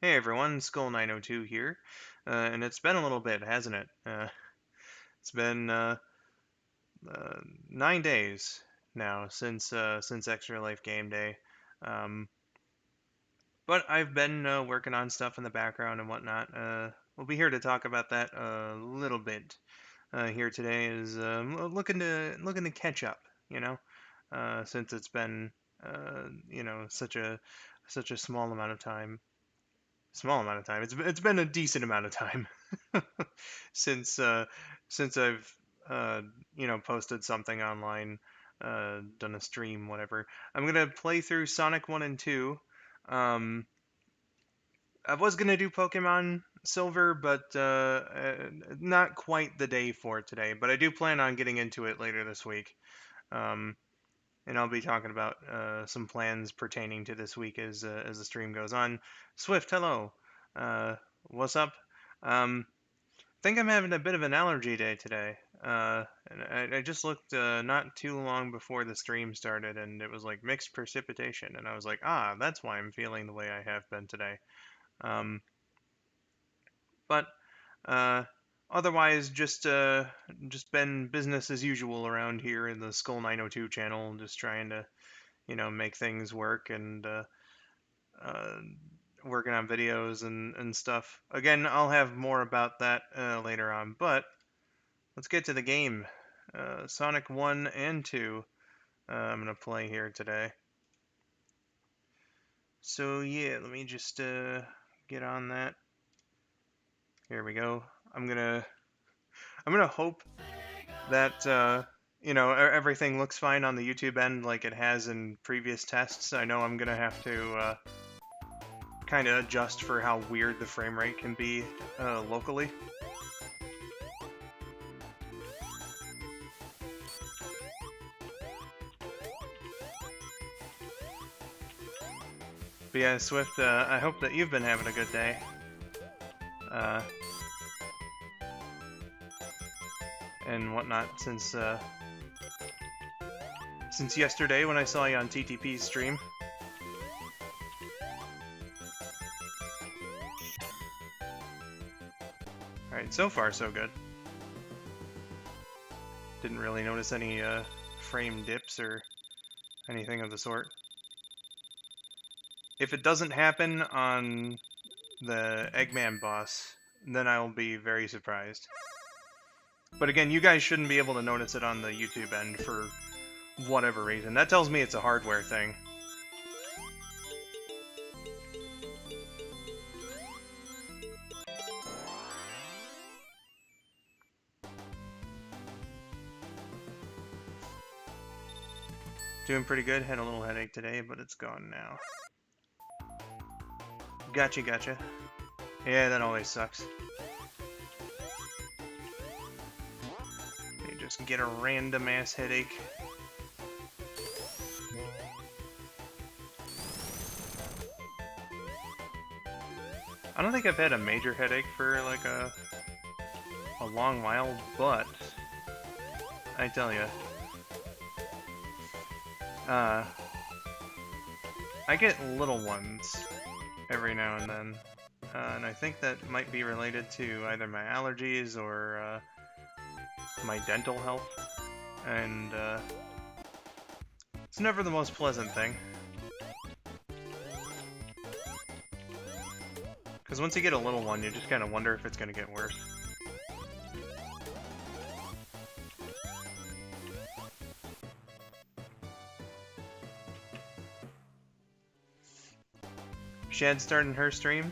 Hey everyone, skull902 here, and it's been a little bit, hasn't it? It's been 9 days now since Extra Life Game Day, um, but I've been working on stuff in the background and whatnot. We'll be here to talk about that a little bit here today. Is looking to catch up, you know, since it's been such a small amount of time. It's been a decent amount of time since I've posted something online, done a stream, whatever. I'm gonna play through Sonic 1 and 2. Um, I was gonna do Pokemon Silver, but not quite the day for it today. But I do plan on getting into it later this week. Um, and I'll be talking about some plans pertaining to this week as the stream goes on. Swift, hello. Uh, what's up? Um, think I'm having a bit of an allergy day today. And I just looked not too long before the stream started, and it was like mixed precipitation, and I was like, ah, that's why I'm feeling the way I have been today. Um, but uh, otherwise, just been business as usual around here in the Skull902 channel, just trying to make things work and uh, working on videos and stuff. Again, I'll have more about that later on, but let's get to the game. Sonic 1 and 2 I'm going to play here today. So yeah, let me just get on that. Here we go. I'm gonna hope that everything looks fine on the YouTube end like it has in previous tests. I know I'm gonna have to kind of adjust for how weird the frame rate can be locally. But yeah, Swift, I hope that you've been having a good day. Uh, and whatnot since yesterday when I saw you on TTP's stream. Alright, so far so good. Didn't really notice any frame dips or anything of the sort. If it doesn't happen on the Eggman boss, then I will be very surprised. But again, you guys shouldn't be able to notice it on the YouTube end for whatever reason. That tells me it's a hardware thing. Doing pretty good. Had a little headache today, but it's gone now. Gotcha. Yeah, that always sucks. You just get a random ass headache. I don't think I've had a major headache for like a long while, but I tell you, I get little ones every now and then, and I think that might be related to either my allergies or my dental health, and it's never the most pleasant thing. Because once you get a little one, you just kind of wonder if it's going to get worse. Shad starting her stream?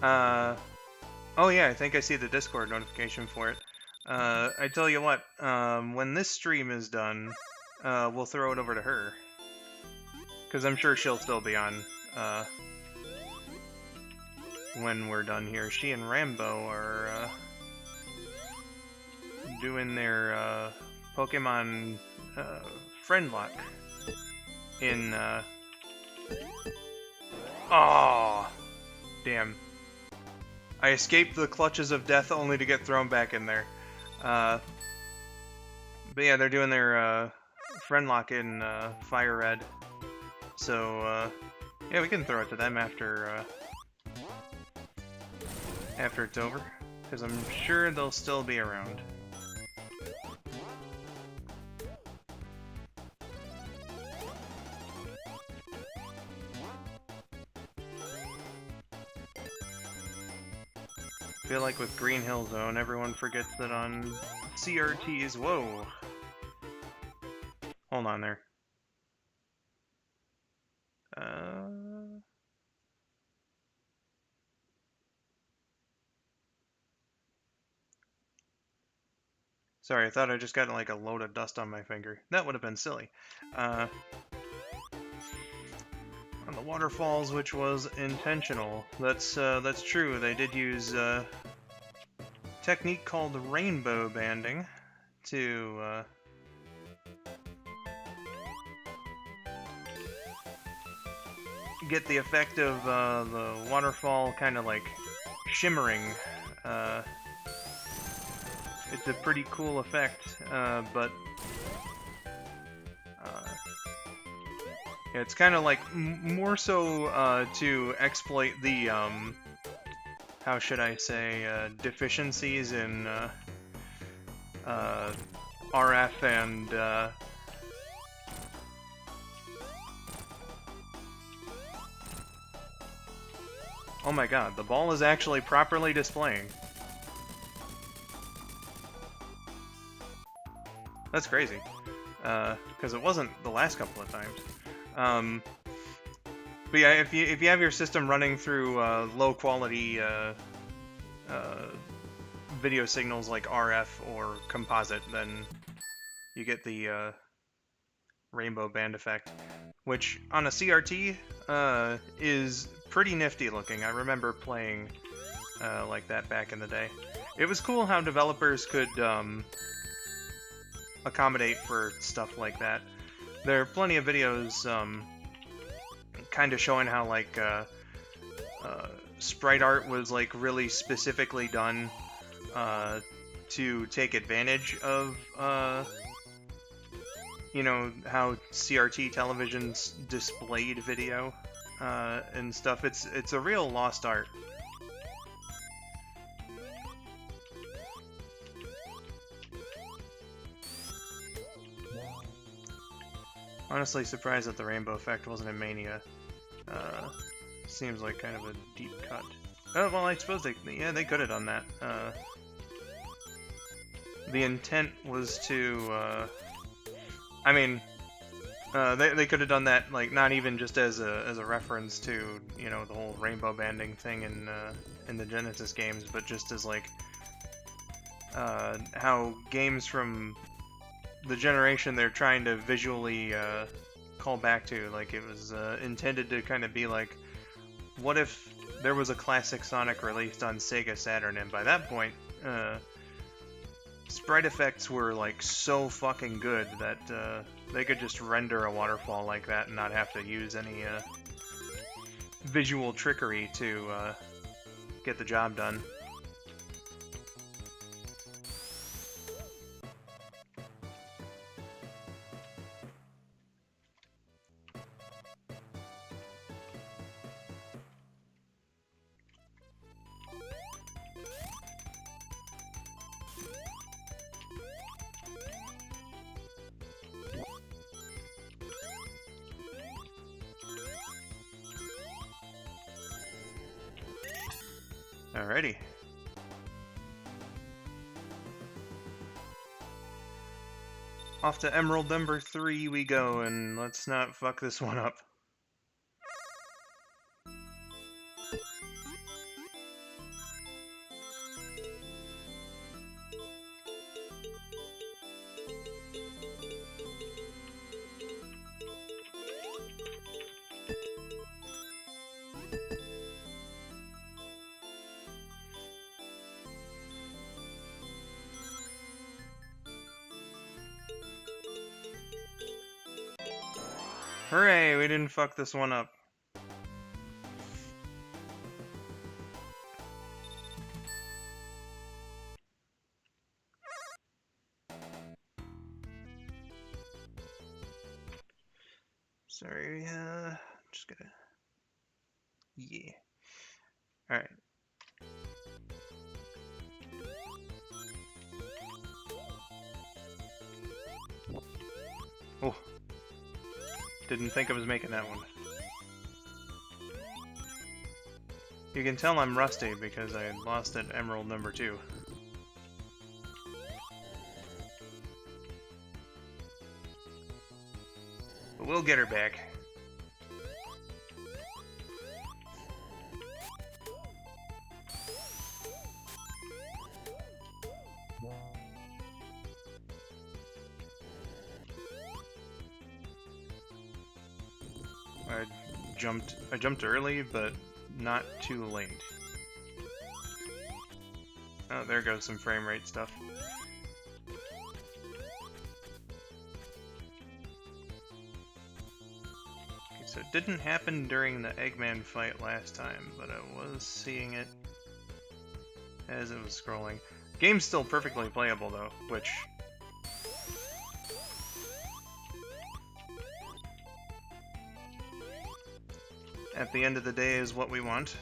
Oh yeah, I think I see the Discord notification for it. I tell you what, when this stream is done, we'll throw it over to her. Because I'm sure she'll still be on, when we're done here. She and Rambo are, doing their, Pokemon, friend lock in, oh, damn. I escaped the clutches of death only to get thrown back in there. But yeah, they're doing their, friend lock in, Fire Red. So, yeah, we can throw it to them after after it's over, because I'm sure they'll still be around. I feel like with Green Hill Zone, everyone forgets that on CRTs... Whoa! Hold on there. Sorry, I thought I just got like a load of dust on my finger. That would have been silly. On the waterfalls, which was intentional. That's true. They did use a technique called rainbow banding to get the effect of the waterfall kind of like shimmering. It's a pretty cool effect, but yeah, it's kind of like more so to exploit the how should I say, deficiencies in RF and oh my god, the ball is actually properly displaying. That's crazy, because it wasn't the last couple of times. But yeah, if you have your system running through low quality video signals like RF or composite, then you get the rainbow band effect, which on a CRT is pretty nifty looking. I remember playing like that back in the day. It was cool how developers could accommodate for stuff like that. There are plenty of videos kind of showing how like sprite art was like really specifically done to take advantage of you know, how CRT televisions displayed video and stuff. It's a real lost art. Honestly surprised that the rainbow effect wasn't in Mania. Seems like kind of a deep cut. Oh, well, I suppose they could have done that. The intent was to, I mean, they could have done that, like, not even just as a reference to, you know, the whole rainbow banding thing in the Genesis games, but just as, like, how games from the generation they're trying to visually call back to, like, it was intended to kind of be like, what if there was a classic Sonic released on Sega Saturn, and by that point, sprite effects were like so fucking good that they could just render a waterfall like that and not have to use any visual trickery to get the job done. Alrighty. Off to Emerald number 3 we go, and let's not fuck this one up. Hooray, we didn't fuck this one up. Sorry, just gotta... Yeah. Alright. Oh, didn't think I was making that one. You can tell I'm rusty because I lost at Emerald number 2. But we'll get her back. I jumped early, but not too late. Oh, there goes some frame rate stuff. Okay, so it didn't happen during the Eggman fight last time, but I was seeing it as it was scrolling. Game's still perfectly playable though, which at the end of the day is what we want.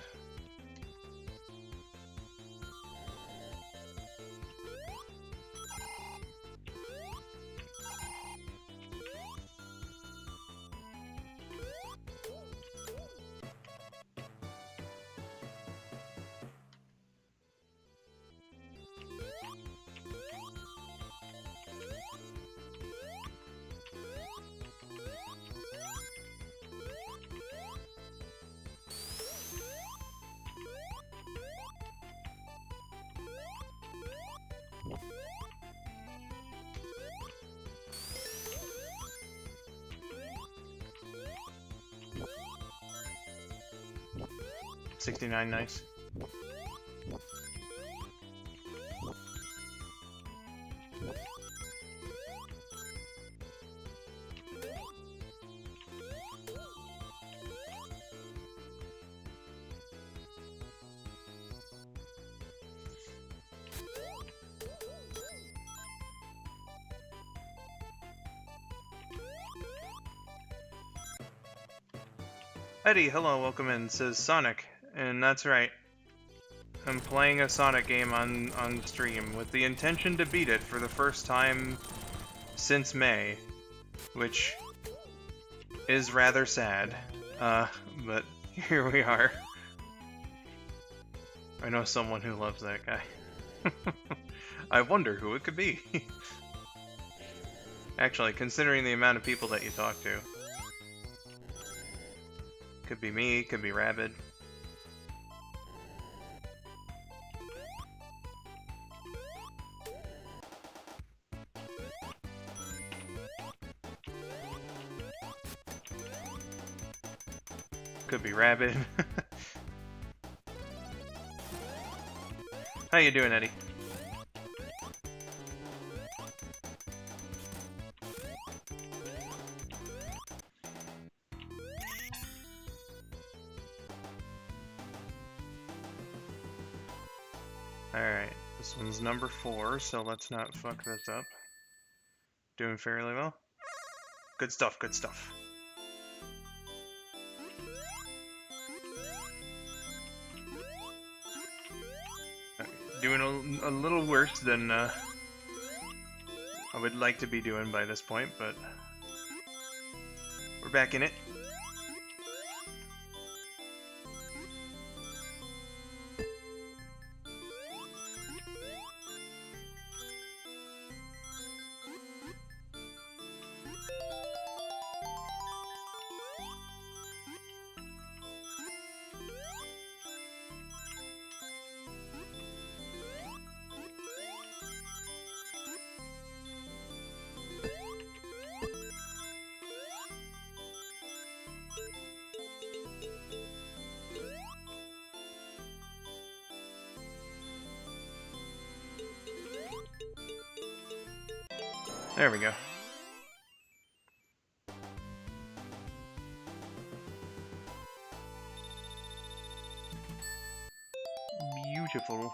$69, nice. Eddie, hello, welcome in, says Sonic. And that's right. I'm playing a Sonic game on stream with the intention to beat it for the first time since May, which is rather sad. But here we are. I know someone who loves that guy. I wonder who it could be. Actually, considering the amount of people that you talk to. Could be me, could be Rabid. Could be Rabid. How you doing, Eddie? Alright, this one's number 4, so let's not fuck this up. Doing fairly well. Good stuff, good stuff. Doing a little worse than I would like to be doing by this point, but we're back in it. There we go. Beautiful.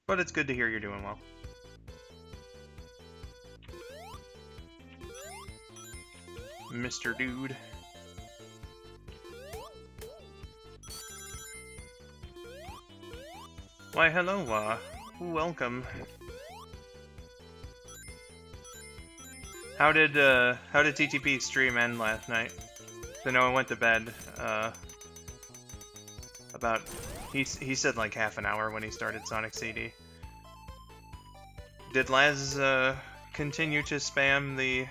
But it's good to hear you're doing well. Mr. Dude. Why, hello, welcome. How did TTP stream end last night? I know I went to bed about he said like half an hour when he started Sonic CD. Did Laz continue to spam the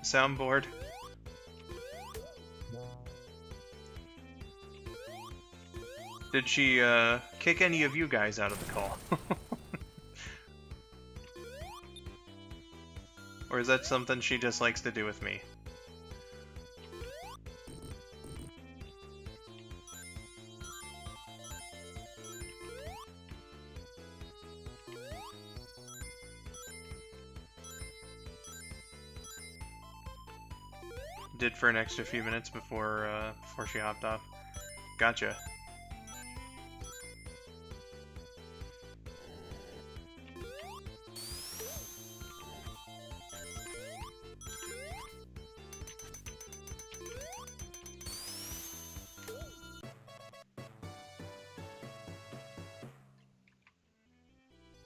soundboard? Did she kick any of you guys out of the call? Or is that something she just likes to do with me? Did for an extra few minutes before she hopped off. Gotcha.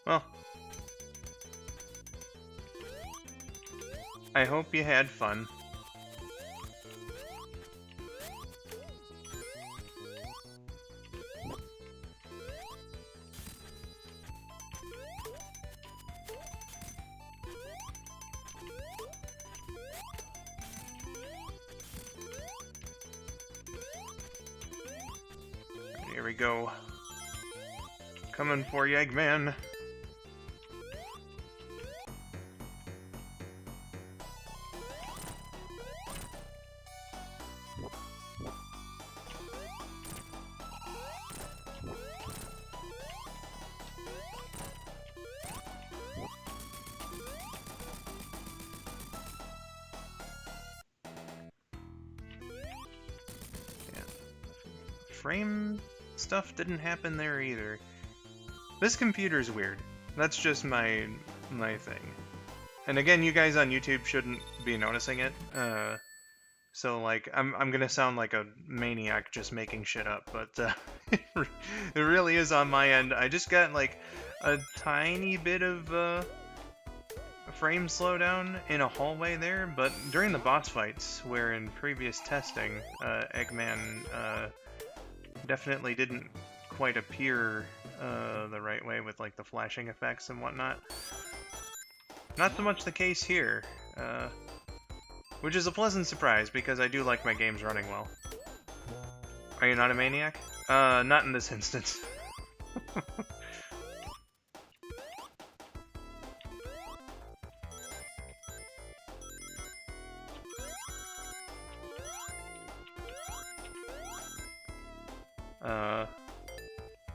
Well, I hope you had fun. Here we go. Coming for you, Eggman. Frame stuff didn't happen there either. This computer's weird. That's just my thing. And again, you guys on YouTube shouldn't be noticing it. So like, I'm gonna sound like a maniac just making shit up, but it really is on my end. I just got like a tiny bit of frame slowdown in a hallway there, but during the boss fights, where in previous testing, Eggman definitely didn't quite appear the right way with like the flashing effects and whatnot. Not so much the case here, which is a pleasant surprise because I do like my games running well. Are you not a maniac? Not in this instance.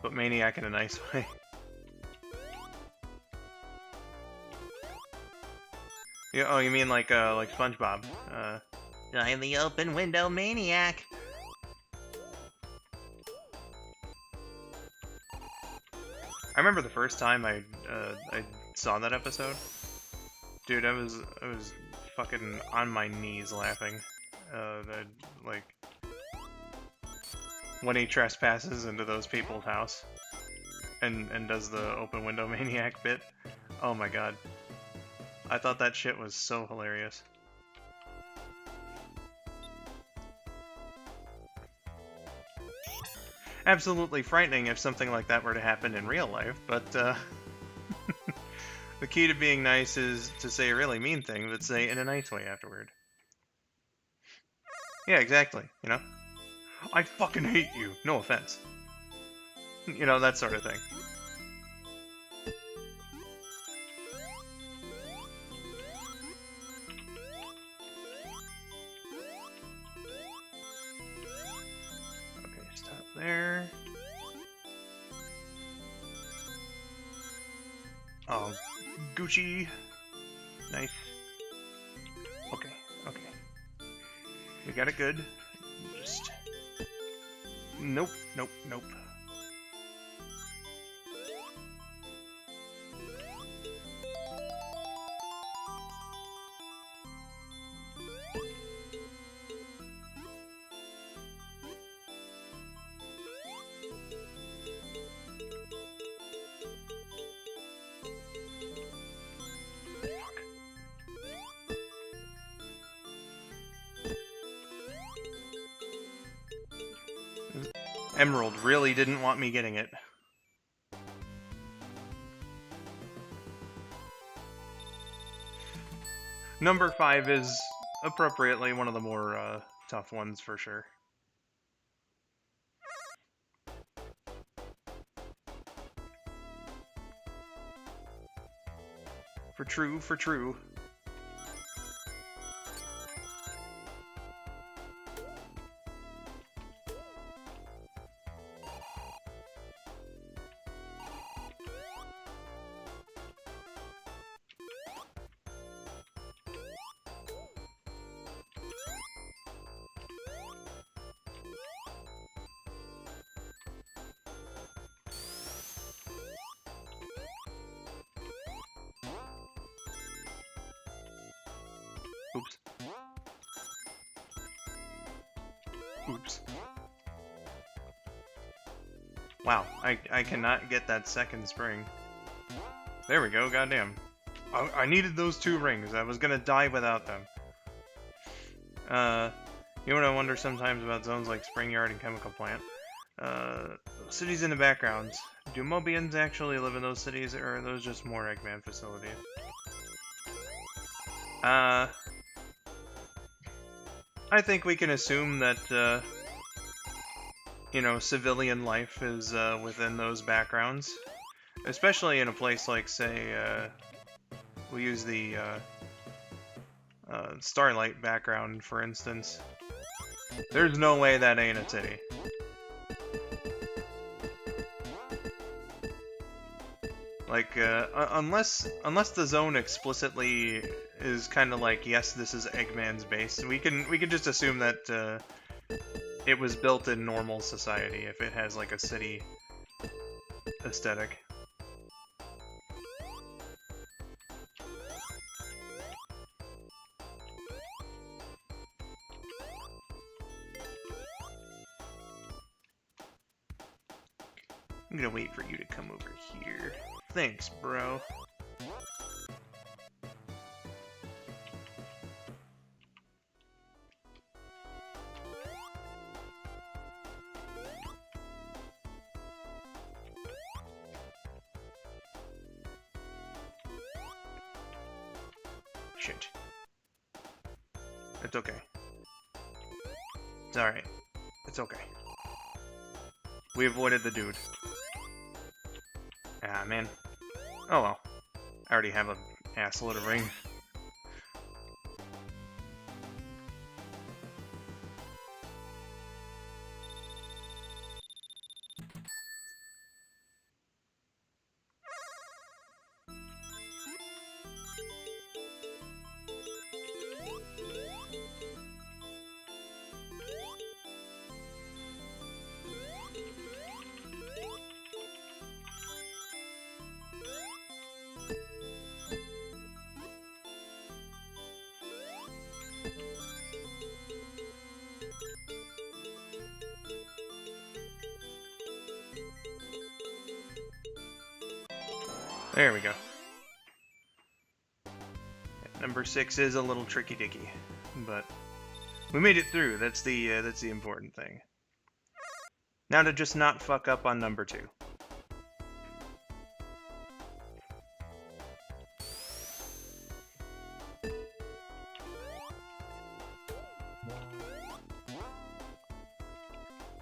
But maniac in a nice way. Yeah, oh, you mean like SpongeBob? I'm the open window maniac. I remember the first time I saw that episode. Dude, I was fucking on my knees laughing. Like when he trespasses into those people's house and does the open window maniac bit. Oh my god. I thought that shit was so hilarious. Absolutely frightening if something like that were to happen in real life, but the key to being nice is to say a really mean thing, but say it in a nice way afterward. Yeah, exactly, you know? I fucking hate you. No offense. You know, that sort of thing. Okay, stop there. Oh, Gucci. Nice. Okay, okay. We got it good. Just... Nope, nope, nope. Emerald really didn't want me getting it. Number 5 is appropriately one of the more tough ones for sure. For true, for true. Oops. Oops. Wow, I cannot get that second spring. There we go, goddamn. I needed those 2 rings. I was gonna die without them. You know what I wonder sometimes about zones like Spring Yard and Chemical Plant? Cities in the background. Do Mobians actually live in those cities, or are those just more Eggman facilities? I think we can assume that, you know, civilian life is within those backgrounds. Especially in a place like, say, we'll use the Starlight background, for instance. There's no way that ain't a city. Like, unless the zone explicitly is kind of like, yes, this is Eggman's base, we can just assume that it was built in normal society if it has like a city aesthetic. I'm gonna wait for you to come over here. Thanks, bro. Shit. It's okay. It's alright. It's okay. We avoided the dude. Ah, man. Oh well. I already have an assload of rings. There we go. Number 6 is a little tricky-dicky, but we made it through. That's the important thing. Now to just not fuck up on number 2.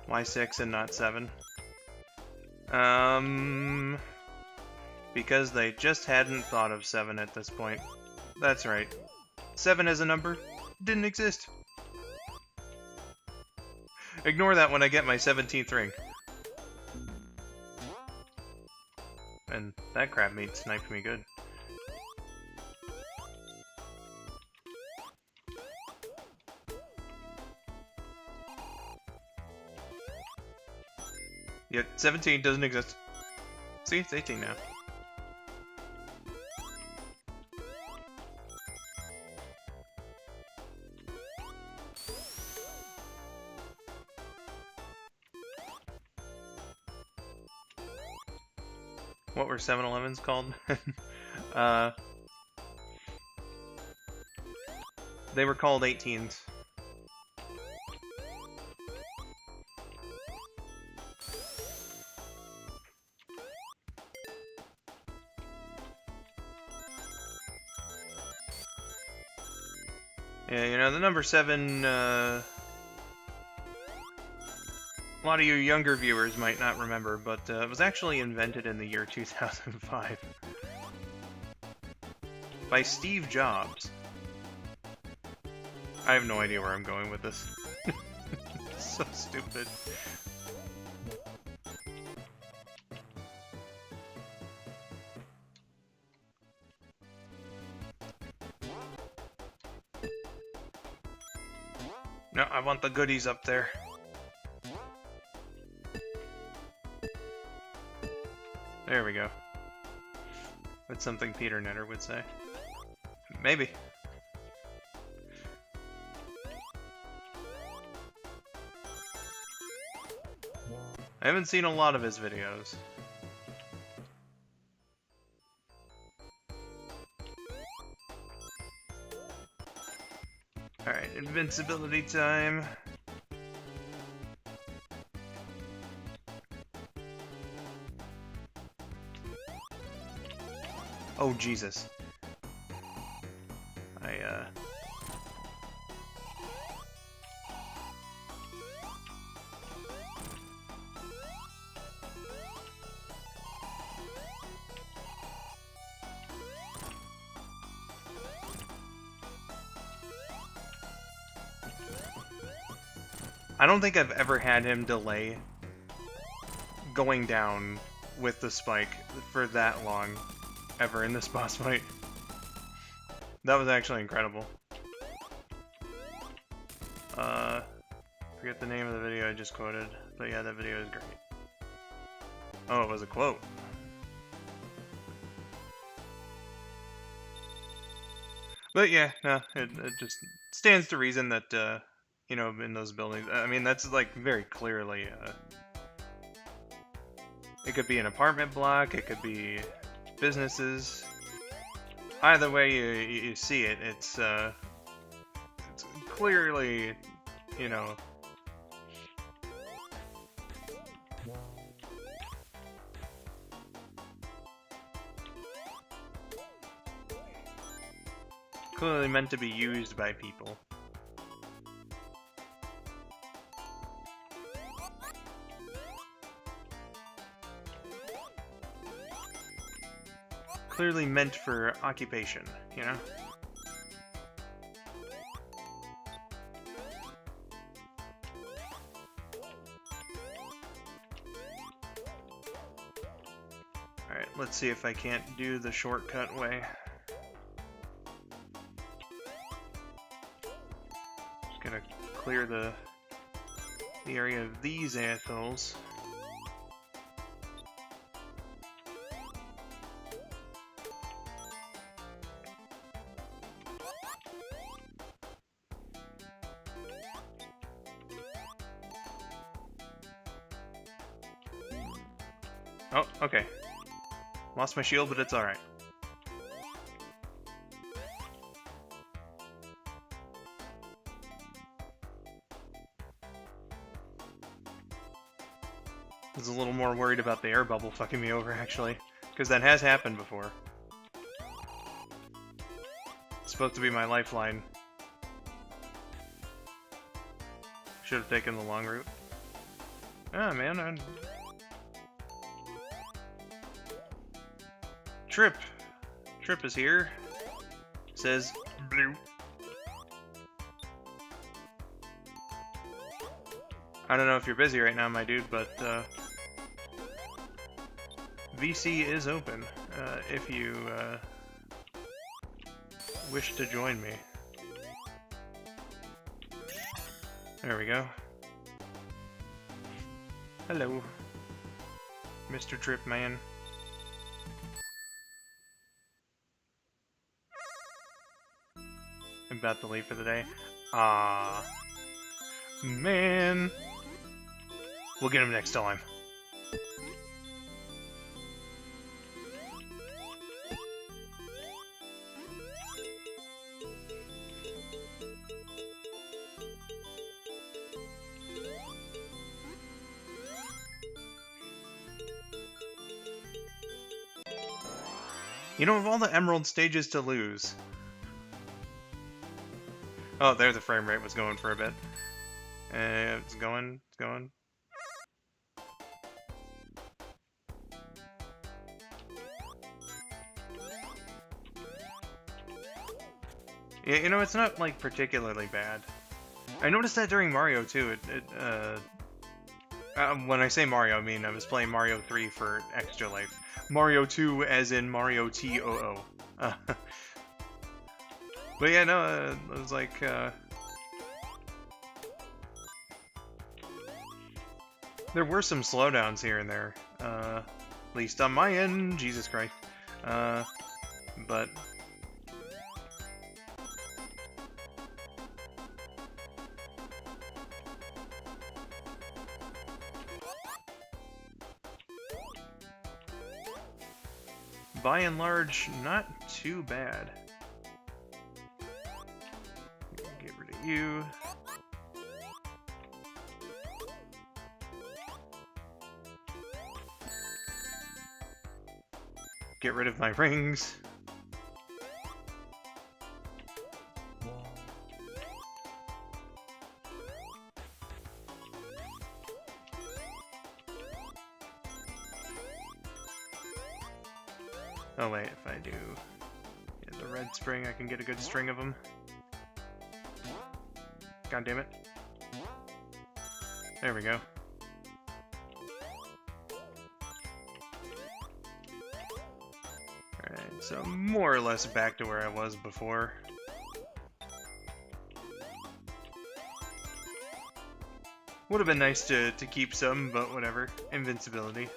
Why 6 and not 7? Because they just hadn't thought of 7 at this point. That's right. 7 as a number didn't exist. Ignore that when I get my 17th ring. And that crab meat sniped me good. Yet 17 doesn't exist. See, it's 18 now. What were 7-Elevens called? They were called 18s. Yeah, you know, the number 7, a lot of you younger viewers might not remember, but it was actually invented in the year 2005 by Steve Jobs. I have no idea where I'm going with this. It's so stupid. No, I want the goodies up there. There we go. That's something Peter Netter would say. Maybe. I haven't seen a lot of his videos. Alright, invincibility time. Oh, Jesus. I don't think I've ever had him delay going down with the spike for that long, ever in this boss fight. That was actually incredible. Forget the name of the video I just quoted, but yeah, that video is great. Oh, it was a quote. But yeah, no, it just stands to reason that, you know, in those buildings, I mean, that's like very clearly, it could be an apartment block, it could be businesses. Either way you see it, it's clearly, you know, clearly meant to be used by people. Clearly meant for occupation, you know? Alright, let's see if I can't do the shortcut way. Just gonna clear the area of these assholes. Oh, okay. Lost my shield, but it's alright. I was a little more worried about the air bubble fucking me over, actually. Because that has happened before. It's supposed to be my lifeline. Should have taken the long route. Ah, man, Trip is here. Says blue. I don't know if you're busy right now, my dude, but VC is open if you wish to join me. There we go. Hello, Mr. Trip Man. About to leave for the day. Ah, man. We'll get him next time. You know, of all the Emerald stages to lose, Oh, there the frame rate was going for a bit. It's going, it's going. Yeah, you know, it's not, like, particularly bad. I noticed that during Mario, too. When I say Mario, I mean I was playing Mario 3 for Extra Life. Mario 2 as in Mario TOO. But yeah, no, it was like, there were some slowdowns here and there. At least on my end, Jesus Christ. But... by and large, not too bad. Get rid of you. Get rid of my rings. Oh wait, if I do the red string, I can get a good string of them. God damn it. There we go. Alright, so more or less back to where I was before. Would have been nice to keep some, but whatever. Invincibility.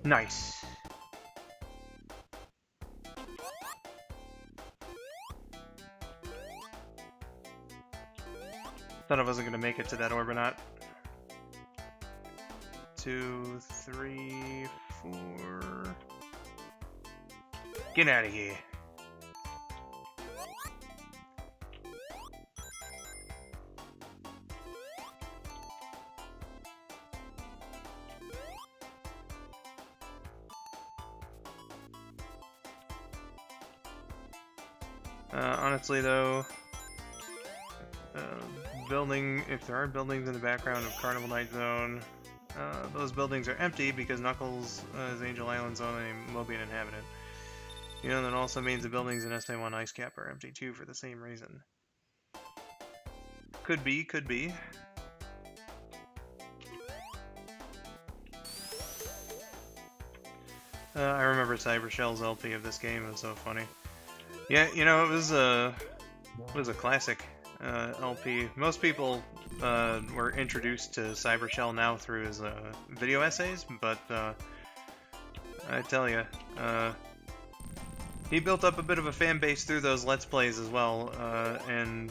Nice. Thought I wasn't gonna make it to that orb or not. 2, 3, 4. Get out of here. Honestly, though, if there are buildings in the background of Carnival Night Zone, those buildings are empty because Knuckles is Angel Island's only Mobian inhabitant. You know, that also means the buildings in SA1 Ice Cap are empty too for the same reason. Could be, could be. I remember Cybershell's LP of this game, it was so funny. Yeah, you know, it was a classic LP. Most people were introduced to Cybershell now through his video essays, but I tell you, he built up a bit of a fan base through those Let's Plays as well, and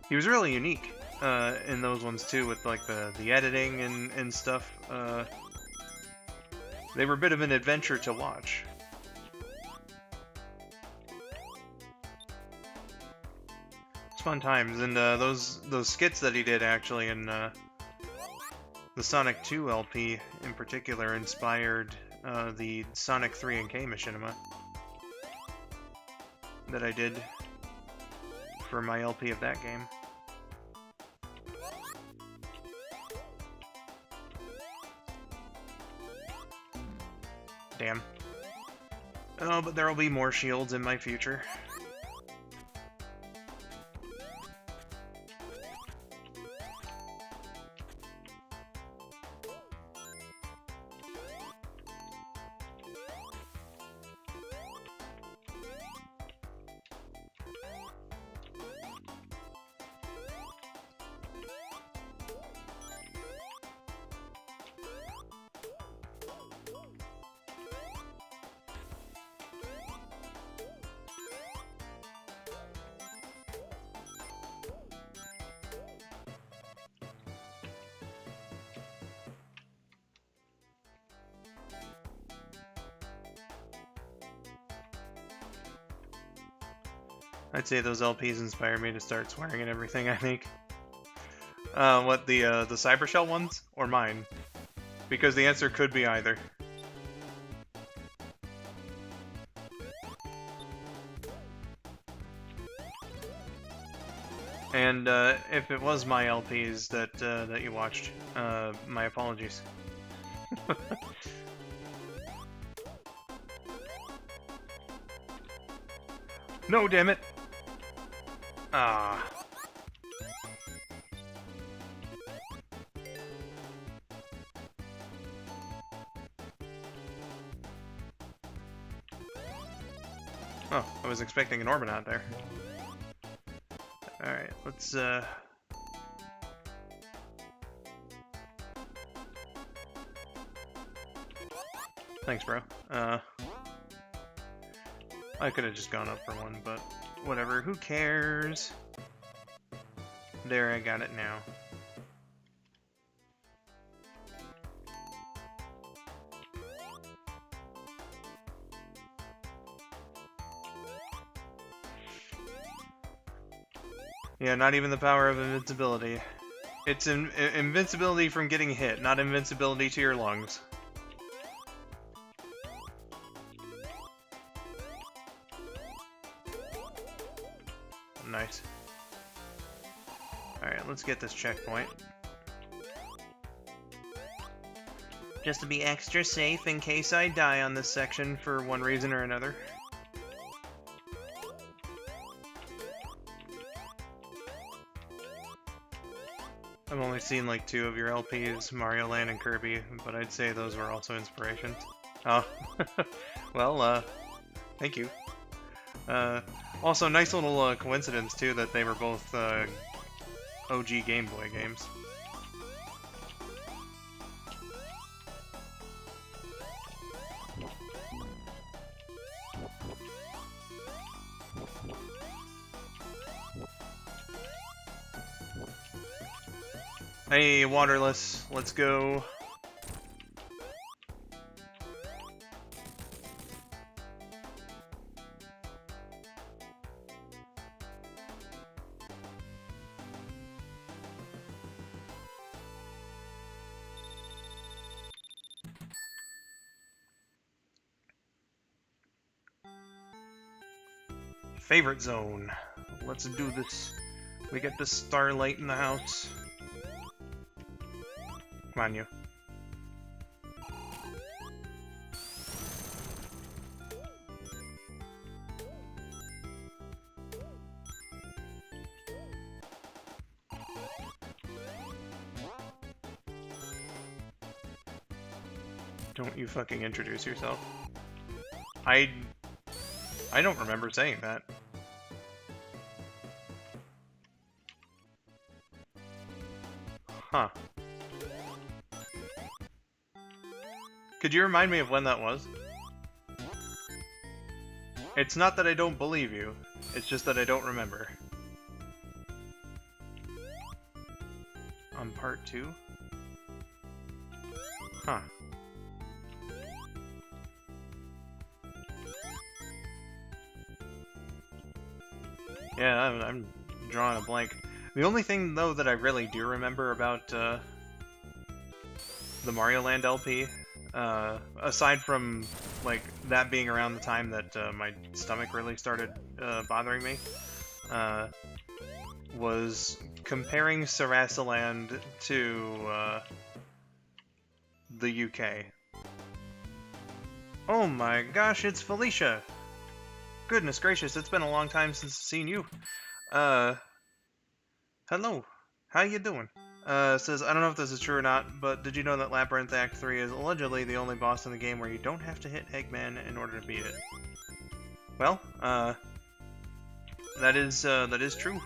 he was really unique in those ones too, with like the editing and stuff. They were a bit of an adventure to watch. Fun times, and those skits that he did actually in the Sonic 2 LP in particular inspired the Sonic 3 and K machinima that I did for my LP of that game. Damn. Oh, but there will be more shields in my future. I'd say those LPs inspire me to start swearing at everything I make. What, the Cybershell ones? Or mine? Because the answer could be either. And if it was my LPs that you watched, my apologies. No, damn it! Ah. Oh, I was expecting an Orbit out there. Alright, let's Thanks, bro. I could have just gone up for one, but whatever, who cares? There, I got it now. Yeah, not even the power of invincibility. It's invincibility from getting hit, not invincibility to your lungs. Nice. Alright, let's get this checkpoint. Just to be extra safe in case I die on this section for one reason or another. I've only seen like 2 of your LPs, Mario Land and Kirby, but I'd say those were also inspirations. Oh, well, thank you. Also, nice little coincidence too that they were both OG Game Boy games. Hey, Waterless, let's go. Favorite zone. Let's do this. We get the starlight in the house. Come on, you. Don't you fucking introduce yourself. I don't remember saying that. Huh. Could you remind me of when that was? It's not that I don't believe you, it's just that I don't remember. On part 2? Huh. Yeah, I'm drawing a blank. The only thing, though, that I really do remember about the Mario Land LP, aside from, like, that being around the time that my stomach really started bothering me, was comparing Sarasaland to the UK. Oh my gosh, it's Felicia! Goodness gracious, it's been a long time since I've seen you. Hello. How you doing? Says, I don't know if this is true or not, but did you know that Labyrinth Act 3 is allegedly the only boss in the game where you don't have to hit Eggman in order to beat it? Well, that is true.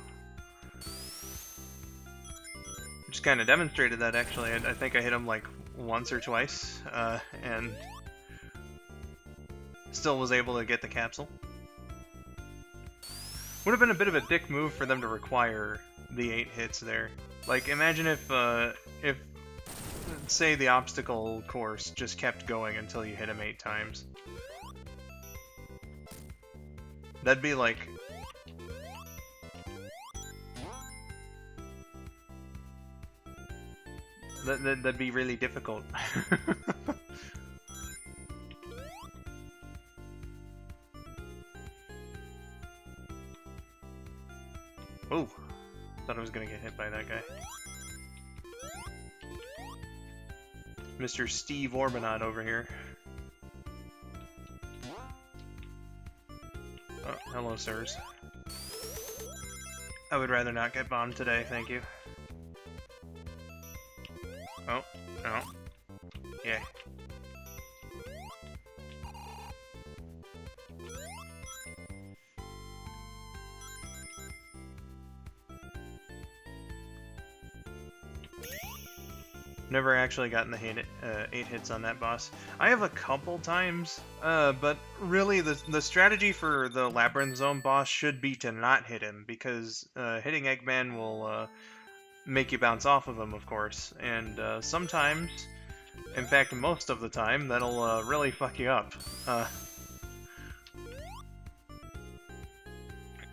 Just kind of demonstrated that, actually. I think I hit him, like, once or twice, and still was able to get the capsule. Would have been a bit of a dick move for them to require the 8 hits there. Like, imagine if, say, the obstacle course just kept going until you hit him 8 times. That'd be, like, That'd be really difficult. Oh, thought I was gonna get hit by that guy. Mr. Steve Orbinaut over here. Oh, hello, sirs. I would rather not get bombed today, thank you. Oh, no. Yeah. Never actually gotten the 8 hits on that boss. I have a couple times, but really the strategy for the Labyrinth Zone boss should be to not hit him, because hitting Eggman will make you bounce off of him, of course, and sometimes, in fact most of the time, that'll really fuck you up.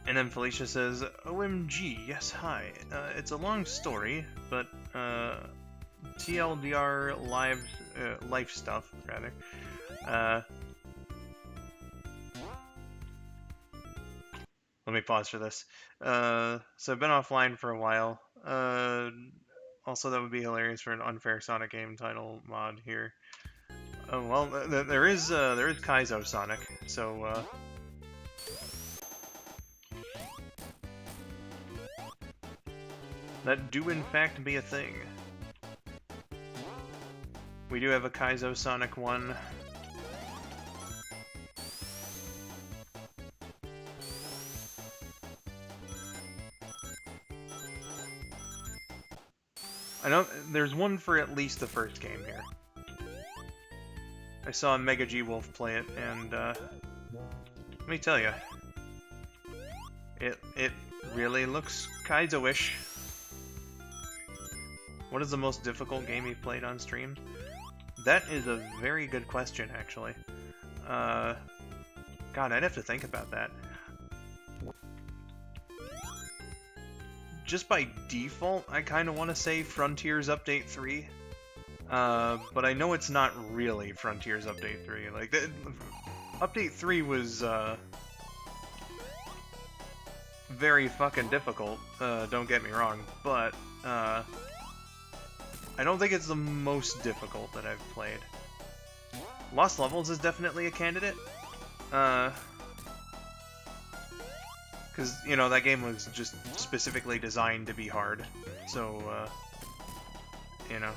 And then Felicia says, OMG, yes, hi. It's a long story, but TLDR life stuff, rather. Let me pause for this. So I've been offline for a while. Also, that would be hilarious for an unfair Sonic game title mod here. Oh well, there is Kaizo Sonic, so that do in fact be a thing. We do have a Kaizo Sonic 1. I know there's one for at least the first game here. I saw Mega G Wolf play it, and let me tell you, it really looks Kaizo-ish. What is the most difficult game you've played on stream? That is a very good question, actually. God, I'd have to think about that. Just by default, I kind of want to say Frontiers Update 3. But I know it's not really Frontiers Update 3. Like, Update 3 was, very fucking difficult, don't get me wrong, but, I don't think it's the most difficult that I've played. Lost Levels is definitely a candidate. Because, you know, that game was just specifically designed to be hard. So, you know.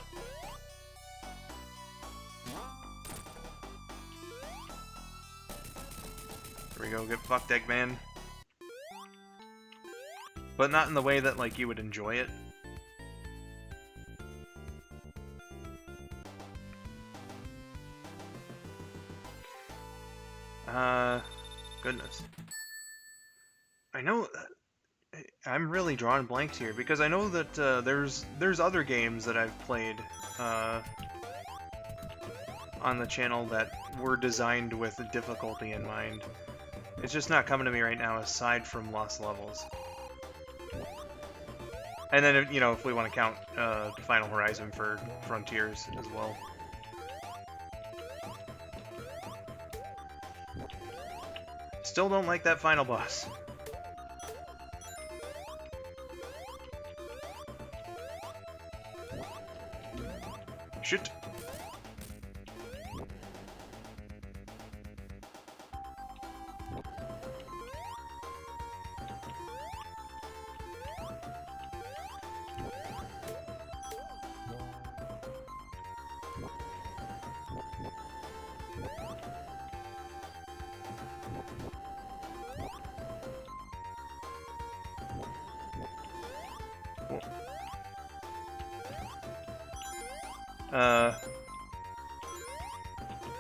Here we go, get fucked, Eggman. But not in the way that, like, you would enjoy it. Goodness. I know I'm really drawing blanks here because I know that there's other games that I've played on the channel that were designed with difficulty in mind. It's just not coming to me right now aside from Lost Levels. And then, you know, if we want to count Final Horizon for Frontiers as well. Still don't like that final boss. Shit.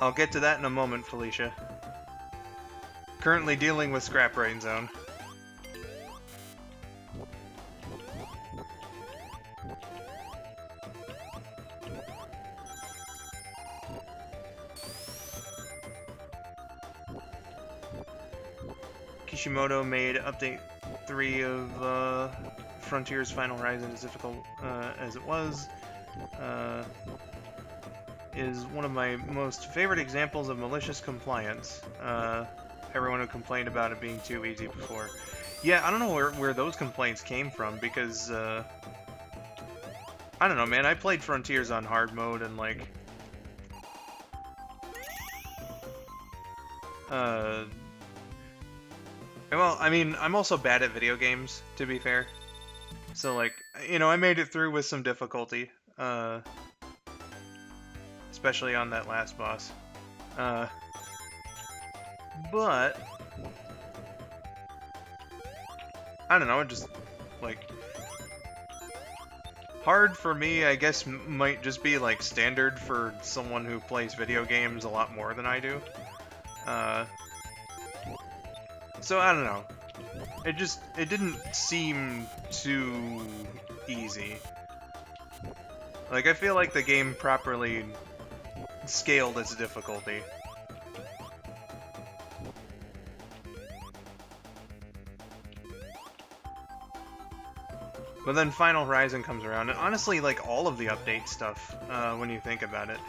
I'll get to that in a moment, Felicia. Currently dealing with Scrap Brain Zone. Kishimoto made update 3 of Frontiers Final Horizon as difficult as it was. is one of my most favorite examples of malicious compliance. Everyone who complained about it being too easy before. Yeah, I don't know where those complaints came from, because, I don't know, man, I played Frontiers on hard mode, and, like, well, I mean, I'm also bad at video games, to be fair. So, like, you know, I made it through with some difficulty, especially on that last boss. But I don't know, just, like, hard for me, I guess, might just be, like, standard for someone who plays video games a lot more than I do. So, I don't know. It didn't seem too easy. Like, I feel like the game properly scaled its difficulty. But then Final Horizon comes around, and honestly, like, all of the update stuff, when you think about it,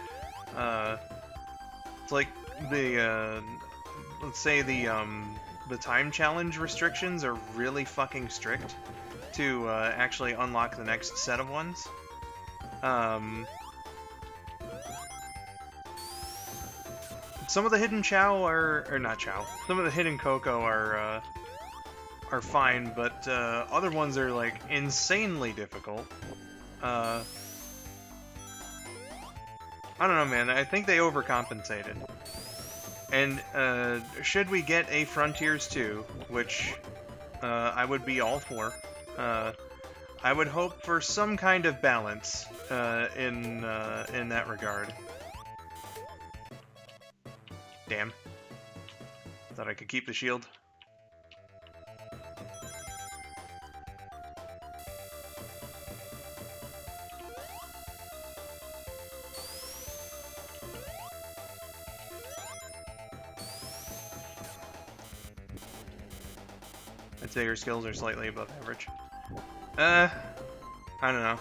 it's like the, let's say the time challenge restrictions are really fucking strict to, actually unlock the next set of ones. Some of the hidden Chow or not Chow, some of the hidden Cocoa are fine, but other ones are, like, insanely difficult. I don't know, man. I think they overcompensated. And should we get a Frontiers 2, which I would be all for, I would hope for some kind of balance in that regard. Damn. Thought I could keep the shield. I'd say your skills are slightly above average. I don't know.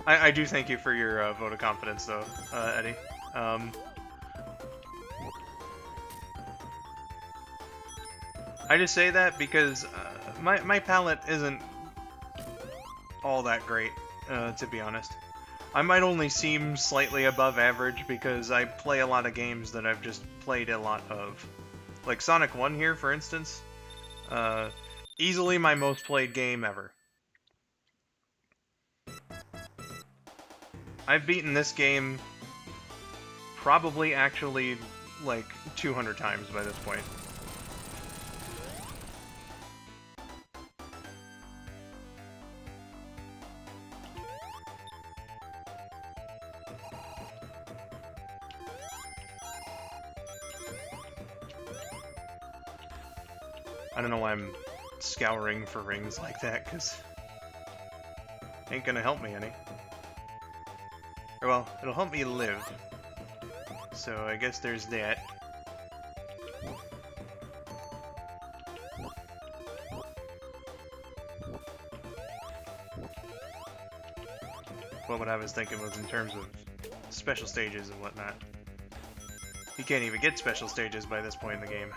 I do thank you for your vote of confidence, though, Eddie. I just say that because my palette isn't all that great, to be honest. I might only seem slightly above average because I play a lot of games that I've just played a lot of. Like Sonic 1 here, for instance. Easily my most played game ever. I've beaten this game probably actually like 200 times by this point. I don't know why I'm scouring for rings like that, because ain't gonna help me any. Or, well, it'll help me live. So I guess there's that. What I was thinking was in terms of special stages and whatnot. You can't even get special stages by this point in the game.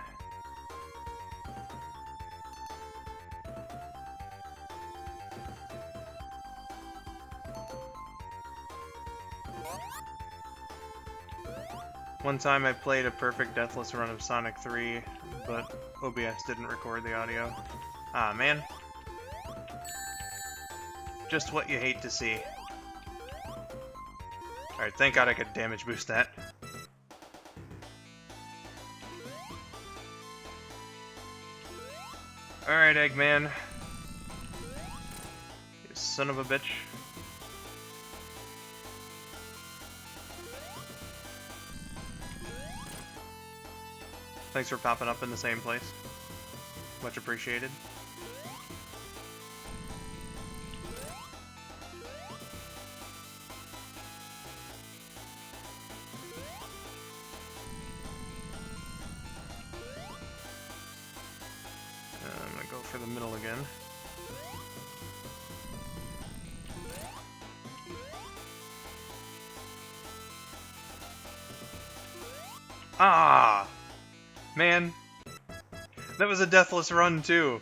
One time I played a perfect deathless run of Sonic 3, but OBS didn't record the audio. Ah, man. Just what you hate to see. Alright, thank God I could damage boost that. Alright, Eggman. You son of a bitch. Thanks for popping up in the same place. Much appreciated. I'm gonna go for the middle again. Ah! Man. That was a deathless run, too.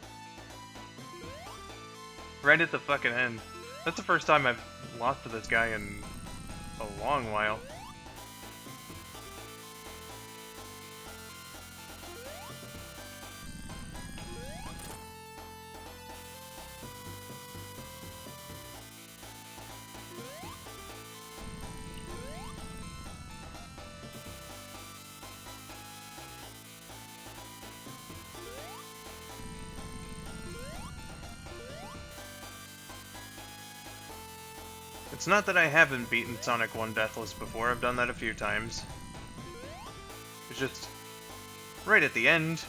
Right at the fucking end. That's the first time I've lost to this guy in a long while. It's not that I haven't beaten Sonic 1 Deathless before, I've done that a few times. It's just right at the end.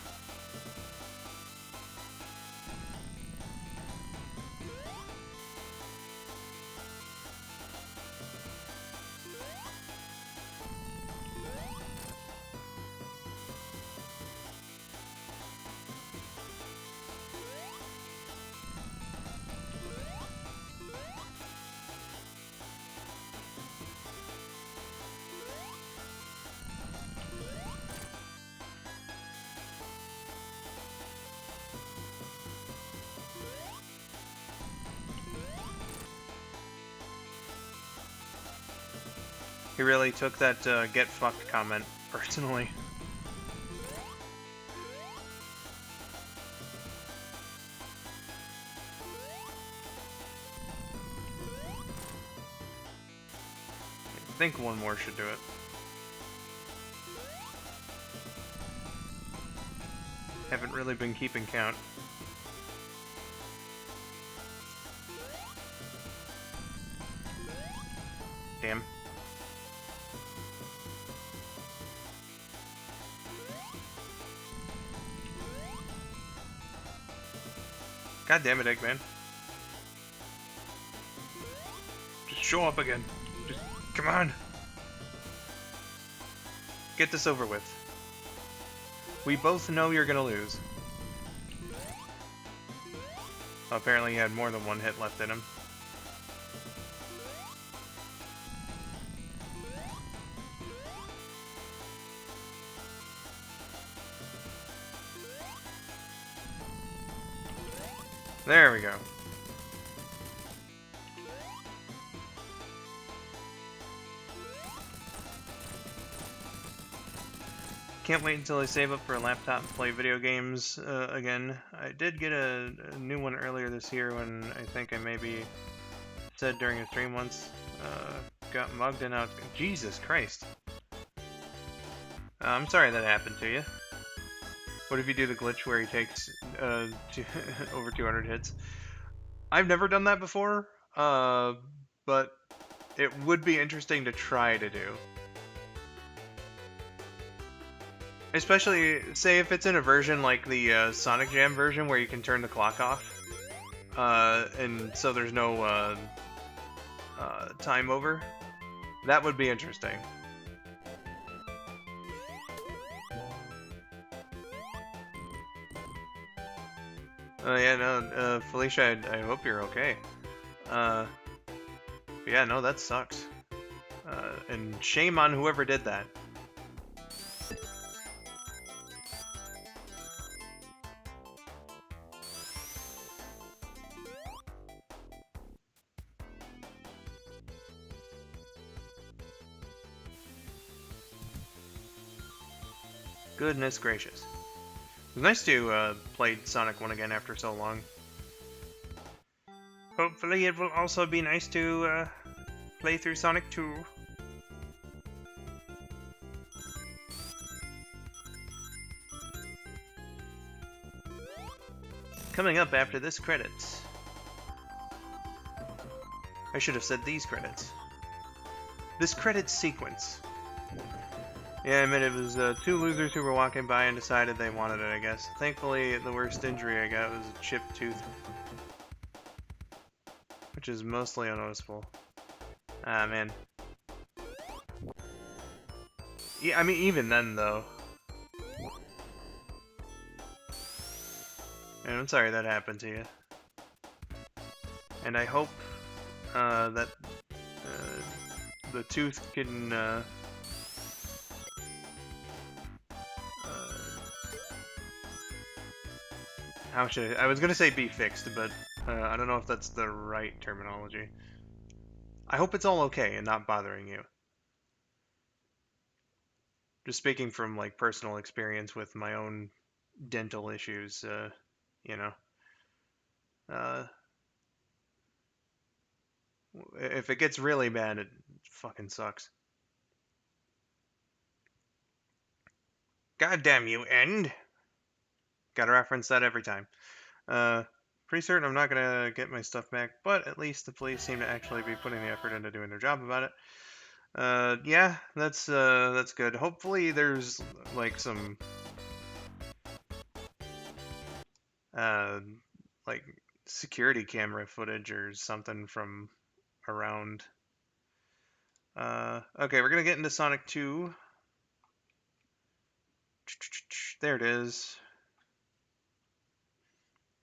He really took that get fucked comment personally. I think one more should do it. Haven't really been keeping count. Damn. God damn it, Eggman. Just show up again. Just, come on. Get this over with. We both know you're gonna lose. Apparently he had more than one hit left in him. There we go. Can't wait until I save up for a laptop and play video games again. I did get a new one earlier this year when I think I maybe said during a stream once. Got mugged and out. Jesus Christ. I'm sorry that happened to you. What if you do the glitch where he takes over 200 hits? I've never done that before, but it would be interesting to try to do. Especially, say if it's in a version like the Sonic Jam version where you can turn the clock off, and so there's no time over. That would be interesting. Yeah, no, Felicia, I hope you're okay. But yeah, no, that sucks. And shame on whoever did that. Goodness gracious. It was nice to play Sonic 1 again after so long. Hopefully it will also be nice to play through Sonic 2. Coming up after this credits. I should have said these credits. This credits sequence. Yeah, I mean, it was two losers who were walking by and decided they wanted it, I guess. Thankfully, the worst injury I got was a chipped tooth. Which is mostly unnoticeable. Ah, man. Yeah, I mean, even then, though. And I'm sorry that happened to you. And I hope that the tooth can how should I was gonna say be fixed, but I don't know if that's the right terminology. I hope it's all okay and not bothering you. Just speaking from like personal experience with my own dental issues, you know, uh, if it gets really bad, it fucking sucks. God damn you, end! Gotta reference that every time. Uh, Pretty certain I'm not gonna get my stuff back, but at least the police seem to actually be putting the effort into doing their job about it. Yeah, that's good. Hopefully there's like some uh like security camera footage or something from around. Okay, we're gonna get into Sonic 2. There it is.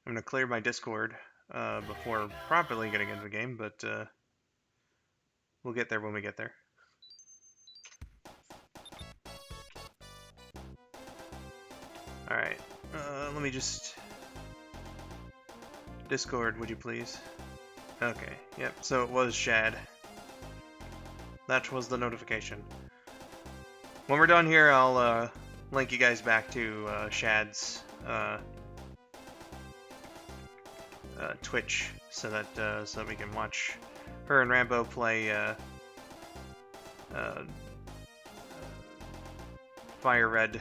I'm gonna clear my Discord before properly getting into the game, but we'll get there when we get there. Alright, let me just... Discord, would you please? Okay, yep, so it was Shad. That was the notification. When we're done here, I'll link you guys back to Shad's Twitch so that we can watch her and Rambo play Fire Red.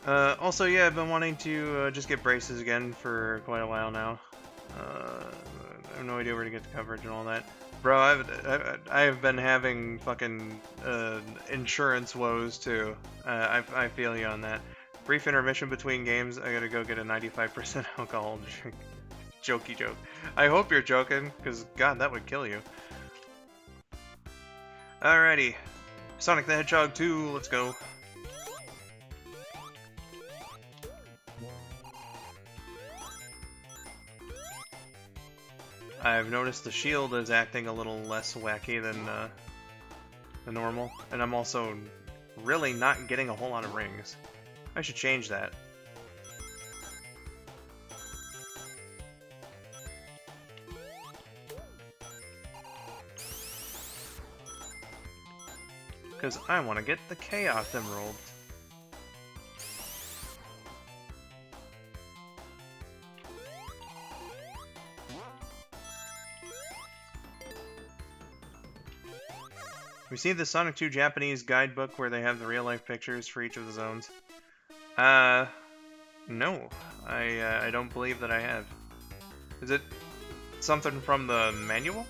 Also, yeah, I've been wanting to just get braces again for quite a while now. I have no idea where to get the coverage and all that. Bro, I've been having fucking insurance woes too. I feel you on that. Brief intermission between games. I gotta go get a 95% alcohol drink. Jokey joke. I hope you're joking, because God, that would kill you. Alrighty. Sonic the Hedgehog 2, let's go. I've noticed the shield is acting a little less wacky than normal, and I'm also really not getting a whole lot of rings. I should change that. Because I want to get the Chaos Emerald. We see the Sonic 2 Japanese guidebook where they have the real-life pictures for each of the zones. No. I don't believe that I have. Is it something from the manual?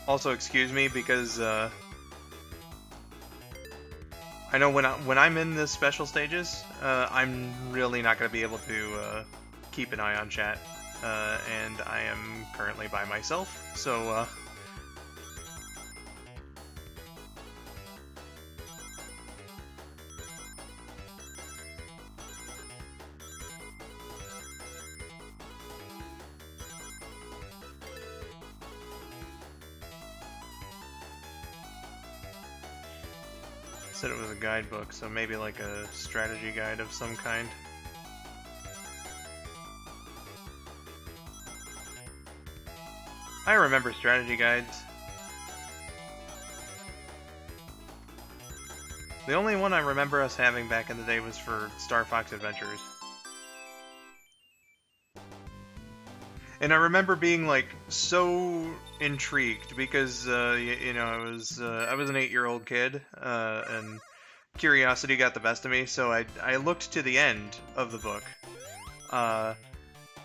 Also, excuse me, because I know when I'm in the special stages, I'm really not going to be able to keep an eye on chat, and I am currently by myself, so said it was a guidebook, so maybe like a strategy guide of some kind. I remember strategy guides. The only one I remember us having back in the day was for Star Fox Adventures. And I remember being like so intrigued because you know I was an 8-year-old kid and curiosity got the best of me, so I looked to the end of the book.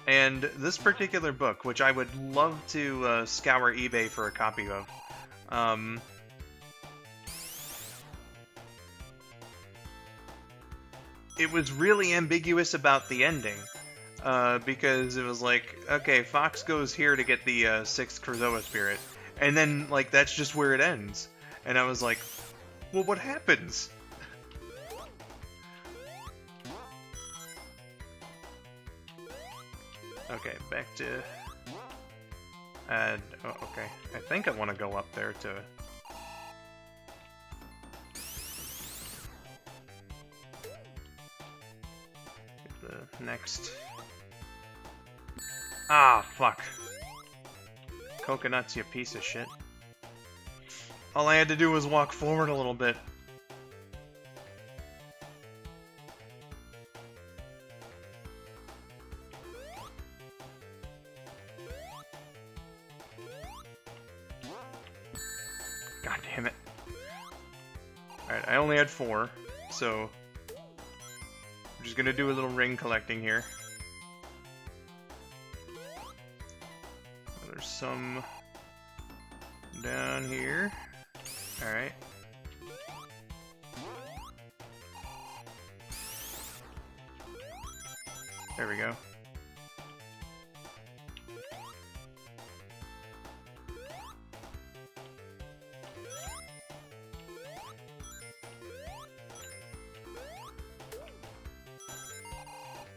And this particular book, which I would love to scour eBay for a copy of, it was really ambiguous about the ending. Because it was like, okay, Fox goes here to get the 6th Krazoa Spirit, and then, like, that's just where it ends. And I was like, well, what happens? Okay, back to... add... Oh, okay. I think I want to go up there to... the next... Ah, fuck. Coconuts, you piece of shit. All I had to do was walk forward a little bit. God damn it. Alright, I only had 4, so... I'm just gonna do a little ring collecting here. There's some... down here. Alright. There we go.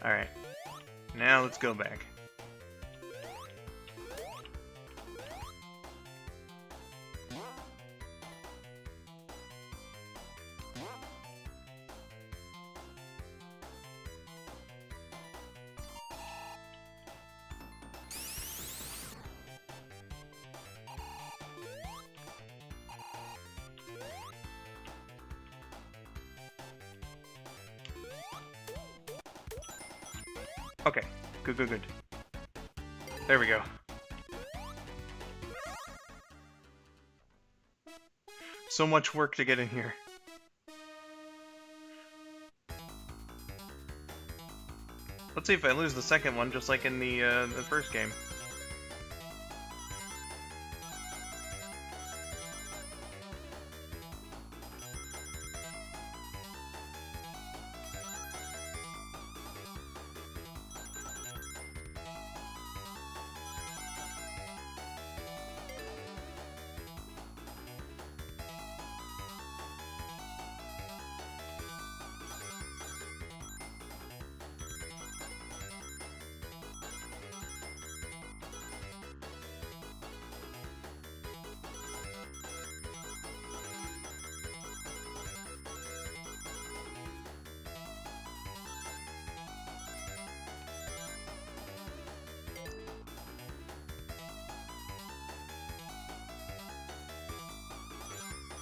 Alright. Now let's go back. Okay, good, good, good. There we go. So much work to get in here. Let's see if I lose the second one, just like in the first game.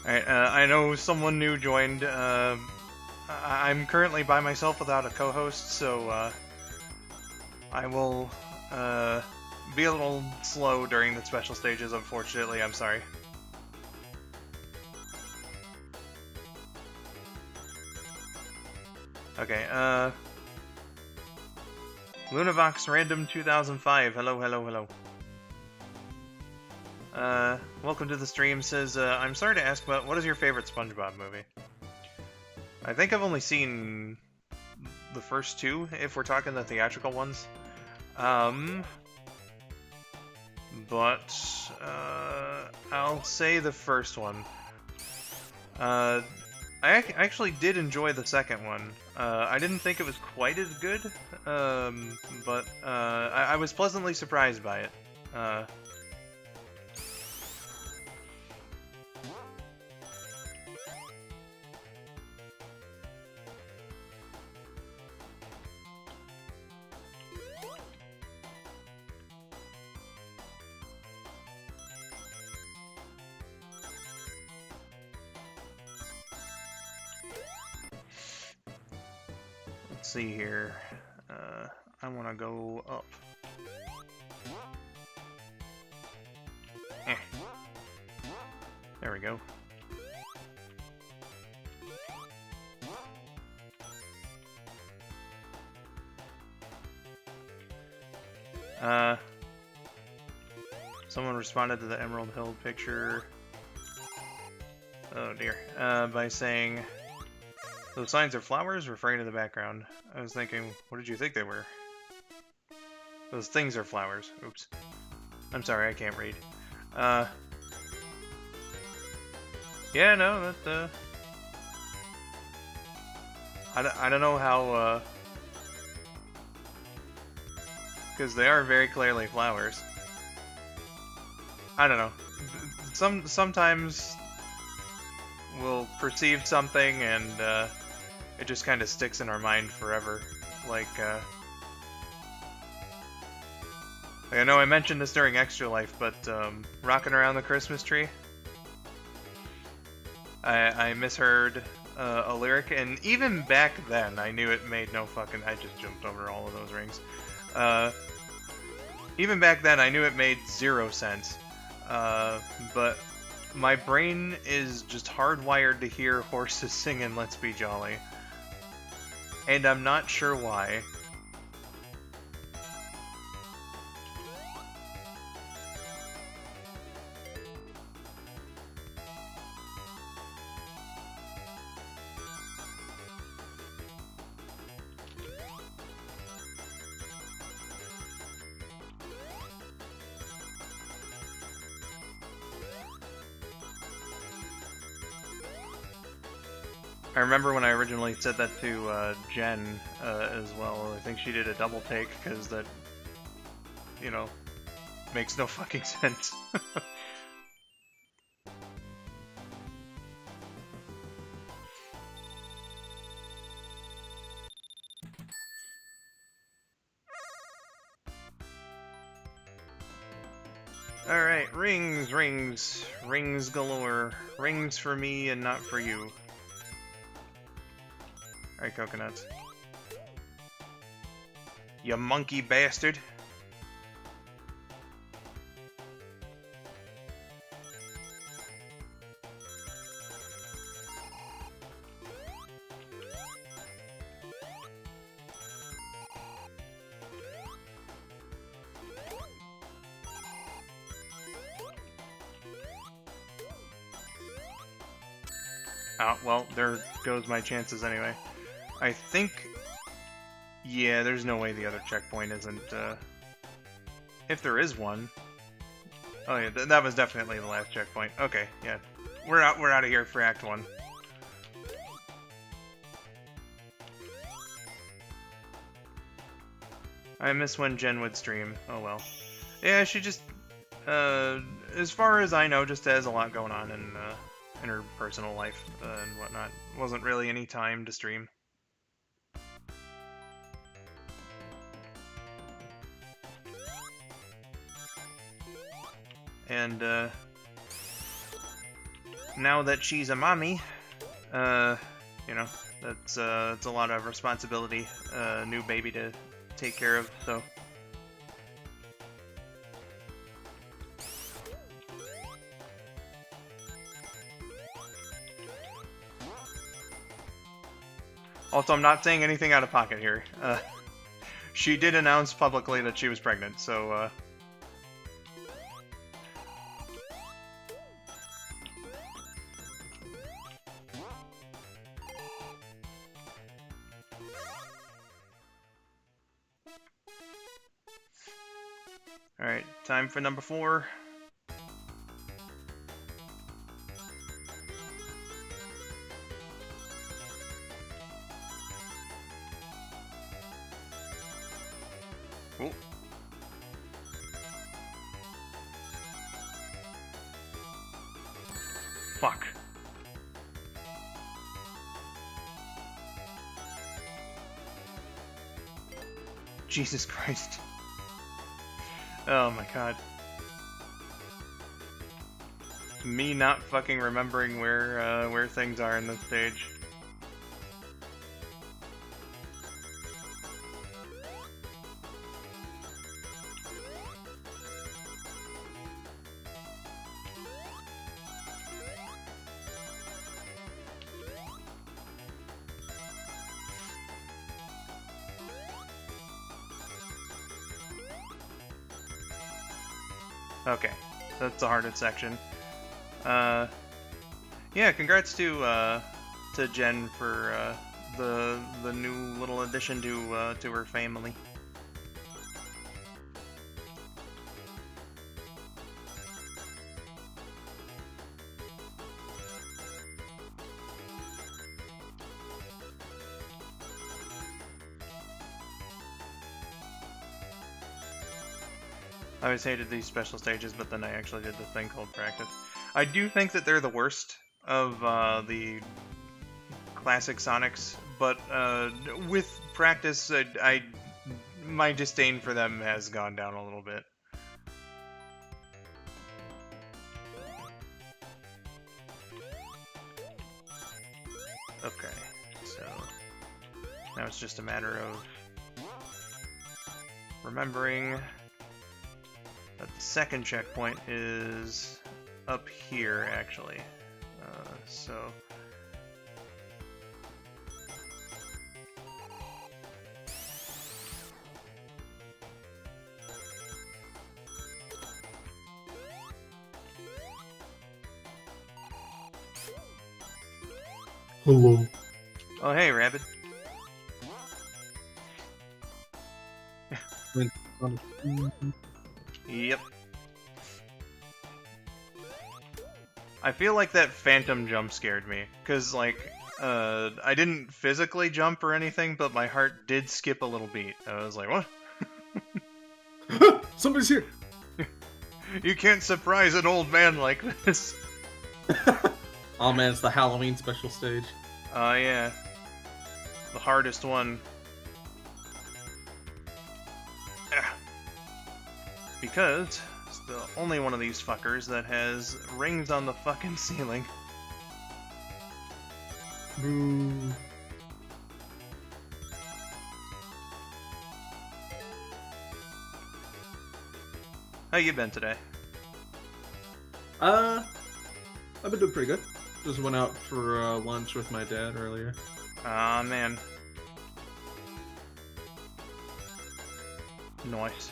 Alright, I know someone new joined. I'm currently by myself without a co-host, so I will be a little slow during the special stages, unfortunately. I'm sorry. Okay, Lunavox Random 2005. Hello, hello, hello. Welcome to the stream. Says, I'm sorry to ask, but what is your favorite SpongeBob movie? I think I've only seen the first 2, if we're talking the theatrical ones. But, I'll say the first one. I actually did enjoy the second one. I didn't think it was quite as good, but, I was pleasantly surprised by it. See here. I want to go up. There we go. Someone responded to the Emerald Hill picture. Oh dear. By saying, those signs are flowers, referring to the background. I was thinking, what did you think they were? Those things are flowers. Oops. I'm sorry, I can't read. Yeah, no, that, I don't know how, because they are very clearly flowers. I don't know. Sometimes we'll perceive something and it just kind of sticks in our mind forever. Like I know I mentioned this during Extra Life, but Rockin' Around the Christmas Tree, I misheard a lyric, and even back then I knew it made no fucking... I just jumped over all of those rings. Even back then I knew it made 0 sense, but my brain is just hardwired to hear horses singing Let's Be Jolly, and I'm not sure why. I remember when I originally said that to Jen as well. I think she did a double take because that, you know, makes no fucking sense. Alright, rings, rings, rings galore. Rings for me and not for you. Alright, coconuts. You monkey bastard. Oh, well, there goes my chances anyway. I think... yeah, there's no way the other checkpoint isn't, if there is one. Oh yeah, that was definitely the last checkpoint. Okay, yeah. We're out of here for Act 1. I miss when Jen would stream. Oh well. Yeah, she just, as far as I know, just has a lot going on in her personal life and whatnot. Wasn't really any time to stream. And now that she's a mommy, you know, that's a lot of responsibility, new baby to take care of, so. Also, I'm not saying anything out of pocket here. She did announce publicly that she was pregnant, so, Alright, time for number 4. Oh. Fuck. Jesus Christ. Oh my god. It's me not fucking remembering where things are in this stage. Okay, that's the hardest section. Yeah, congrats to Jen for the new little addition to her family. I always hated these special stages, but then I actually did the thing called practice. I do think that they're the worst of the classic Sonics, but with practice, my disdain for them has gone down a little bit. Okay, so now it's just a matter of remembering that the second checkpoint is up here, actually. So... Hello. Oh, hey, Rabid. Yep. I feel like that phantom jump scared me, because, like, I didn't physically jump or anything, but my heart did skip a little beat. I was like, what? Somebody's here! You can't surprise an old man like this. Oh man, it's the Halloween special stage. Oh, yeah. The hardest one. Because it's the only one of these fuckers that has rings on the fucking ceiling. Boo. How you been today? I've been doing pretty good. Just went out for lunch with my dad earlier. Aw, man. Nice.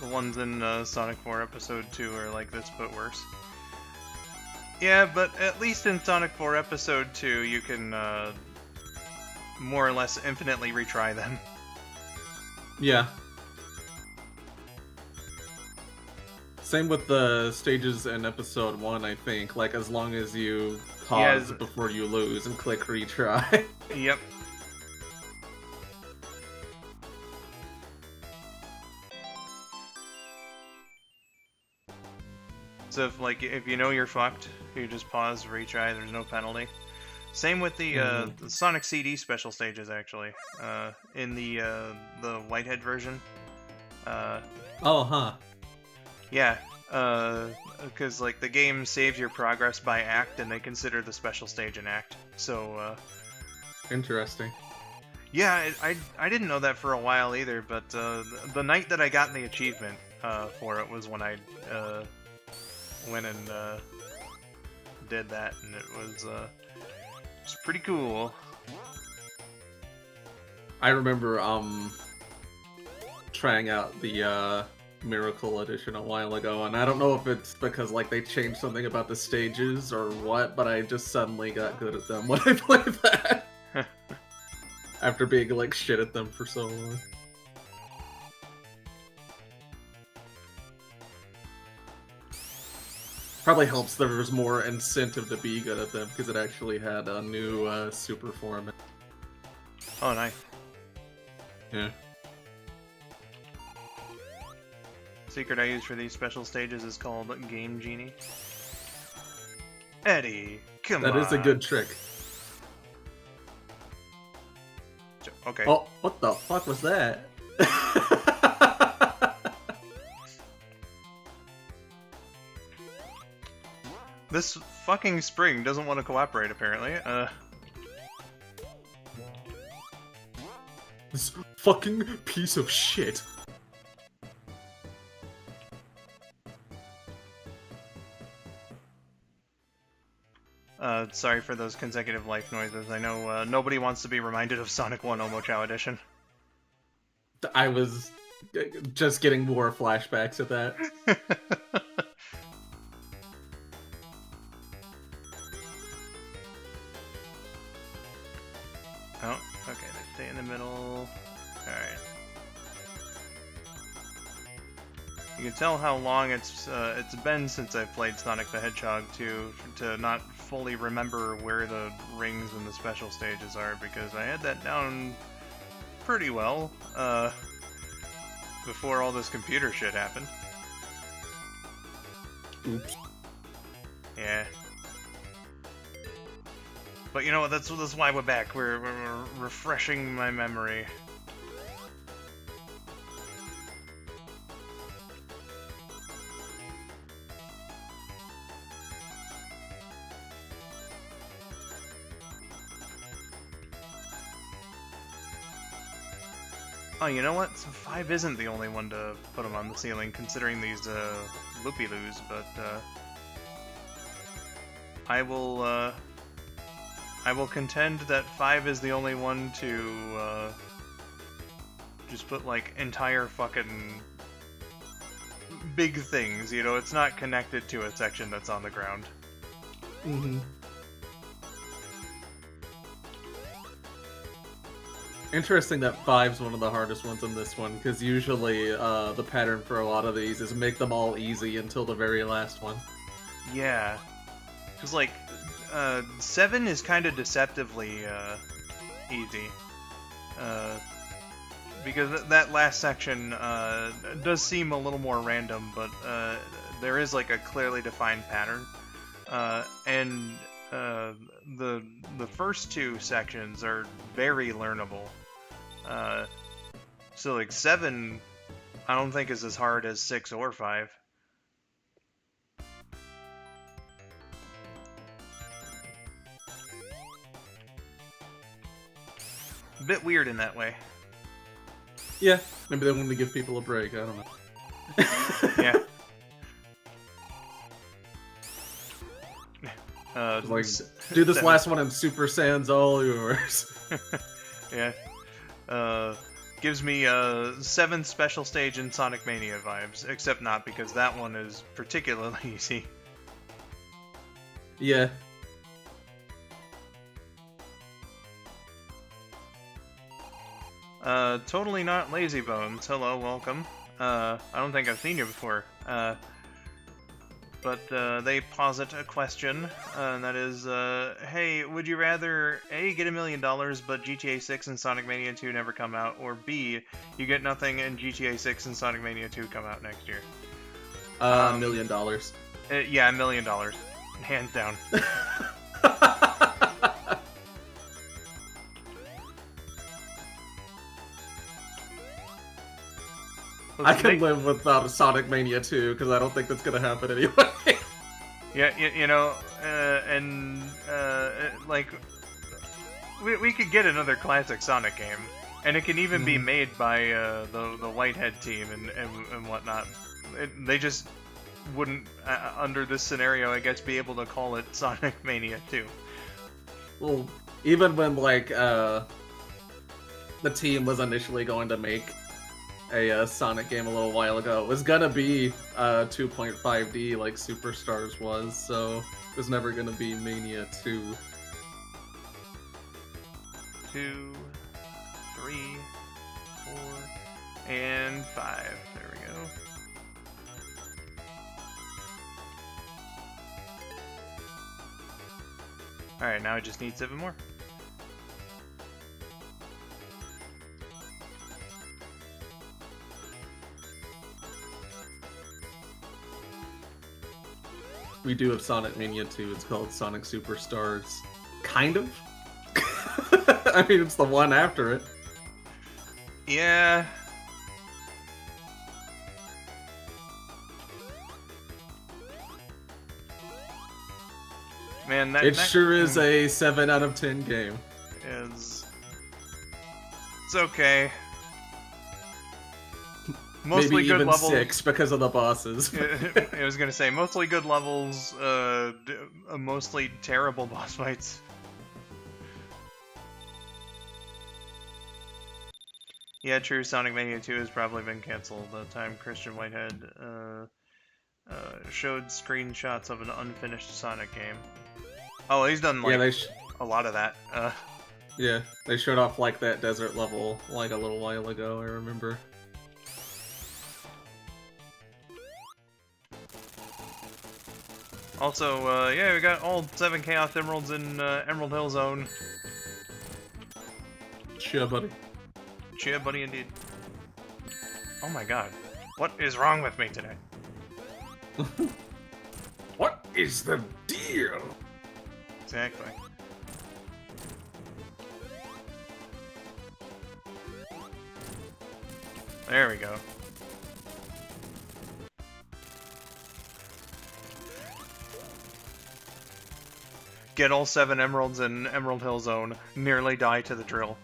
The ones in Sonic 4 Episode 2 are like this, but worse. Yeah, but at least in Sonic 4 Episode 2, you can more or less infinitely retry them. Yeah. Same with the stages in episode 1, I think. Like, as long as you pause before you lose and click retry. Yep. So if you know you're fucked, you just pause, retry, there's no penalty. Same with the Sonic CD special stages, actually. In the Whitehead version. Oh, huh. Yeah, because like the game saves your progress by act, and they consider the special stage an act. So, Interesting. yeah, I didn't know that for a while either, but the night that I got the achievement for it was when I went and did that, and it was pretty cool. I remember trying out the Miracle Edition a while ago, and I don't know if it's because like they changed something about the stages or what, but I just suddenly got good at them when I played that. After being like shit at them for so long. Probably helps there was more incentive to be good at them because it actually had a new super form. Oh, nice. Yeah. Secret I use for these special stages is called Game Genie. Eddie, come on. That is a good trick. Okay. Oh, what the fuck was that? This fucking spring doesn't want to cooperate, apparently. This fucking piece of shit. Sorry for those consecutive life noises. I know nobody wants to be reminded of Sonic 1 Omochao Edition. I was just getting more flashbacks of that. Oh, okay, they stay in the middle. Alright. You can tell how long it's been since I've played Sonic the Hedgehog 2 to not fully remember where the rings and the special stages are, because I had that down pretty well before all this computer shit happened. Oops. Yeah. But you know what? That's why we're back. We're refreshing my memory. Oh, you know what? So 5 isn't the only one to put them on the ceiling, considering these loopy-loos, but I will contend that 5 is the only one to just put like entire fucking big things, you know, it's not connected to a section that's on the ground. Mm-hmm. Interesting that 5's one of the hardest ones in this one, because usually the pattern for a lot of these is make them all easy until the very last one. Yeah. Because, like, 7 is kind of deceptively easy. Because that last section does seem a little more random, but there is, like, a clearly defined pattern. And the first 2 sections are very learnable. So like 7, I don't think is as hard as 6 or 5. A bit weird in that way. Yeah, maybe they wanted to give people a break, I don't know. Yeah. Like, do this last one in Super Saiyan's all yours. Yeah. Gives me 7th special stage in Sonic Mania vibes, except not, because that one is particularly easy. Yeah. Totally not Lazy Bones. Hello, welcome. I don't think I've seen you before. But they posit a question, and that is, hey, would you rather A, get $1 million, but GTA 6 and Sonic Mania 2 never come out, or B, you get nothing and GTA 6 and Sonic Mania 2 come out next year? $1 million. Yeah, $1 million. Hands down. I can live without a Sonic Mania 2, because I don't think that's going to happen anyway. Yeah, you know, like, we could get another classic Sonic game, and it can even be made by the Whitehead team and whatnot. They just wouldn't, under this scenario, I guess, be able to call it Sonic Mania 2. Well, even when, like, the team was initially going to make a Sonic game a little while ago, it was gonna be 2.5D like Superstars was, so it was never gonna be Mania 2. 2, 3, 4, and 5. There we go. Alright, now I just need 7 more. We do have Sonic Mania 2, it's called Sonic Superstars. Kind of? I mean, it's the one after it. Yeah. Man, that sure is a 7 out of 10 game. It's okay. Mostly maybe good even levels. 6 because of the bosses. I was gonna say, mostly good levels, mostly terrible boss fights. Yeah, true, Sonic Mania 2 has probably been cancelled. The time Christian Whitehead showed screenshots of an unfinished Sonic game. Oh, he's done, like, a lot of that. Yeah, they showed off, like, that desert level, like, a little while ago, I remember. Also, yeah, we got all 7 Chaos Emeralds in Emerald Hill Zone. Cheer, buddy. Cheer, buddy, indeed. Oh my god. What is wrong with me today? What is the deal? Exactly. There we go. Get all 7 emeralds in Emerald Hill Zone. Nearly die to the drill.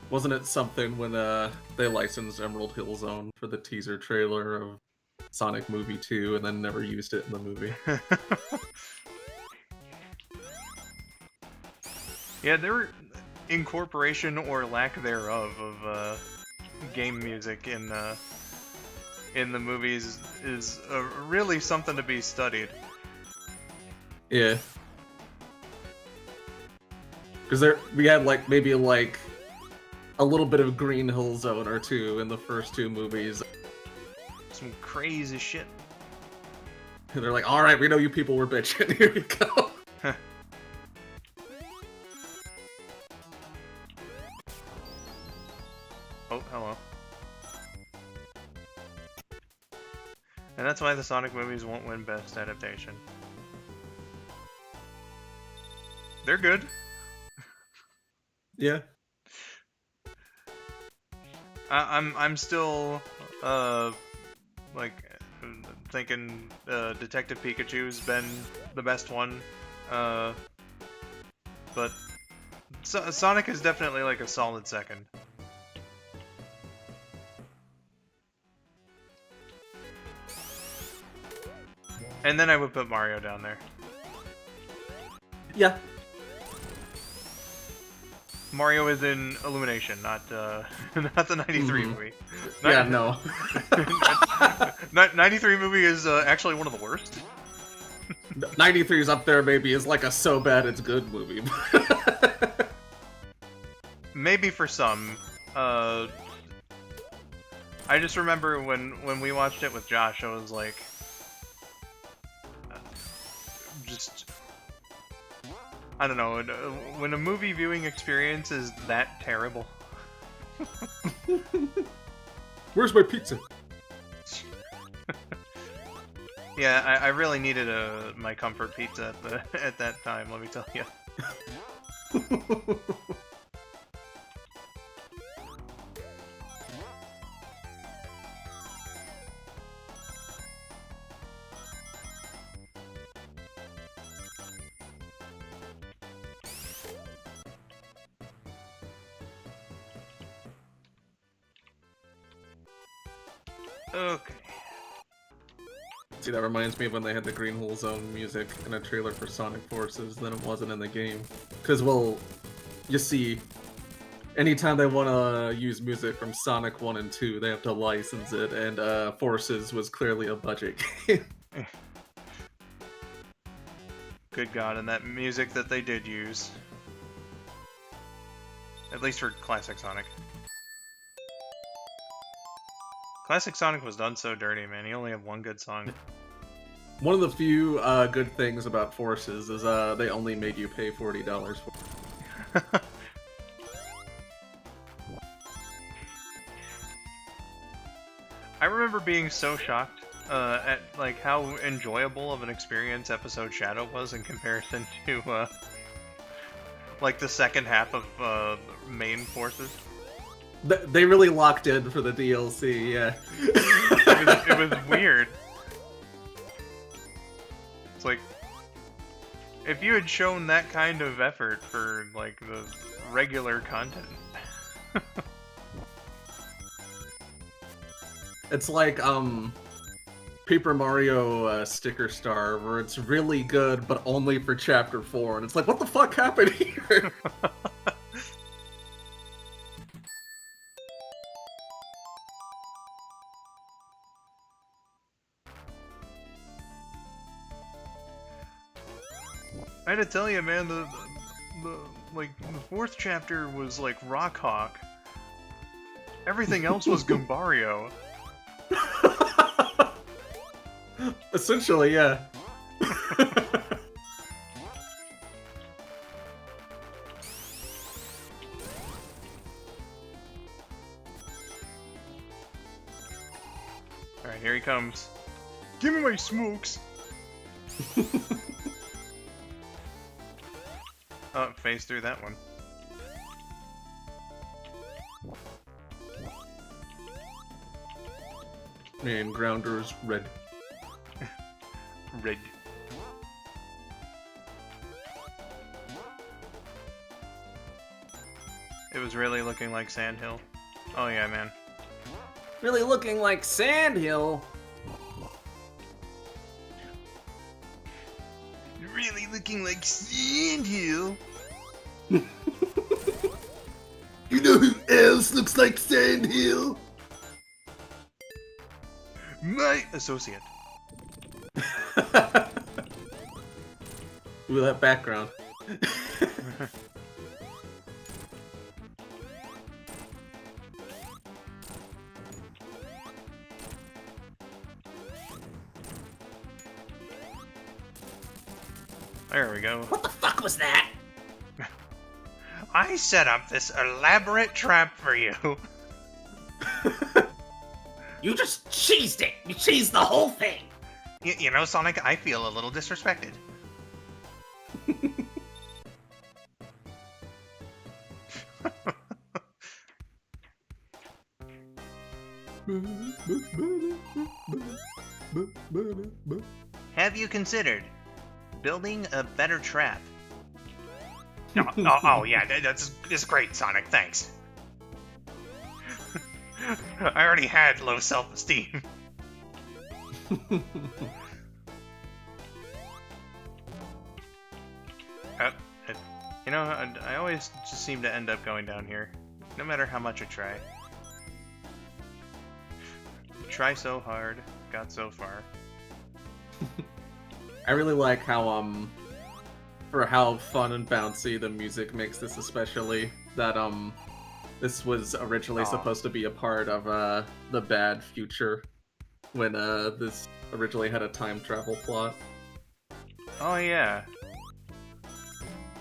Wasn't it something when they licensed Emerald Hill Zone for the teaser trailer of Sonic Movie 2 and then never used it in the movie? Yeah, there were incorporation or lack thereof of game music in the movies is really something to be studied. Yeah. Because we had maybe a little bit of Green Hill Zone or two in the first 2 movies. Some crazy shit. And they're like, alright, we know you people were bitching, here you go. Oh, hello. And that's why the Sonic movies won't win Best Adaptation. They're good. Yeah. I'm still thinking Detective Pikachu's been the best one, but Sonic is definitely like a solid second. And then I would put Mario down there. Yeah. Mario is in Illumination, not not the '93 movie. Yeah, no. 93 movie is actually one of the worst. 93's up there maybe is like a so bad it's good movie. Maybe for some. I just remember when we watched it with Josh, I was like, I don't know, when a movie viewing experience is that terrible. Where's my pizza? Yeah, I really needed my comfort pizza at that time, let me tell you. Okay. See, that reminds me of when they had the Green Hill Zone music in a trailer for Sonic Forces, then it wasn't in the game. Because, well, you see, anytime they want to use music from Sonic 1 and 2, they have to license it, and Forces was clearly a budget game. Good God, and that music that they did use. At least for Classic Sonic. Classic Sonic was done so dirty, man. He only had one good song. One of the few good things about Forces is they only made you pay $40 for it. I remember being so shocked at like how enjoyable of an experience Episode Shadow was in comparison to like the second half of main Forces. They really locked in for the DLC, yeah. It was weird. It's like, if you had shown that kind of effort for, like, the regular content. It's like, Paper Mario Sticker Star, where it's really good, but only for Chapter 4, and it's like, what the fuck happened here? I had to tell you, man, the fourth chapter was like Rock Hawk. Everything else was Goombario. Essentially, yeah. Alright, here he comes. Give me my smokes! Oh, phase through that one. And Grounder's red. Red. It was really looking like Sandhill. Oh yeah, man. Really looking like Sandhill. Really looking like Sandhill. You know who else looks like Sandhill? My associate. Ooh, that background. There we go. What the fuck was that? I set up this elaborate trap for you. You just cheesed it! You cheesed the whole thing! You know, Sonic, I feel a little disrespected. Have you considered building a better trap? Oh yeah, that's great, Sonic, thanks. I already had low self-esteem. You know, I always just seem to end up going down here, no matter how much I try. Try so hard, got so far. I really like how, for how fun and bouncy the music makes this especially, that, this was originally supposed to be a part of, the bad future, when, this originally had a time travel plot. Oh yeah.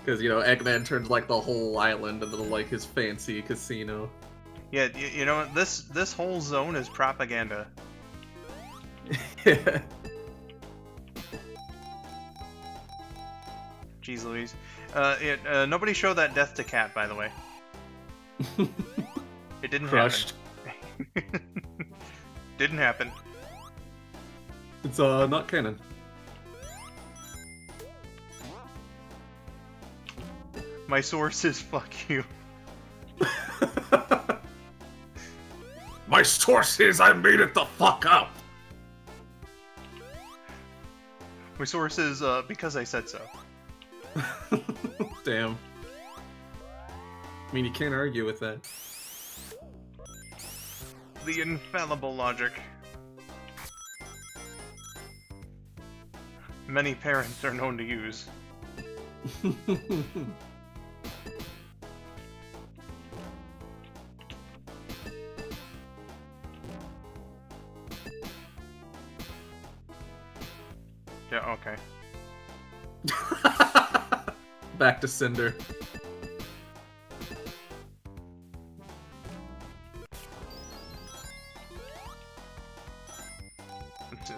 Because, you know, Eggman turns, like, the whole island into, like, his fancy casino. Yeah, you know, this whole zone is propaganda. Yeah. Jeez Louise. Nobody show that death to Cat, by the way. It didn't Crushed. happen. Didn't happen. It's, not canon. My source is fuck you. My source is I made it the fuck up! My source is, because I said so. Damn. I mean, you can't argue with that. The infallible logic. Many parents are known to use. Yeah, okay. Back to Cinder.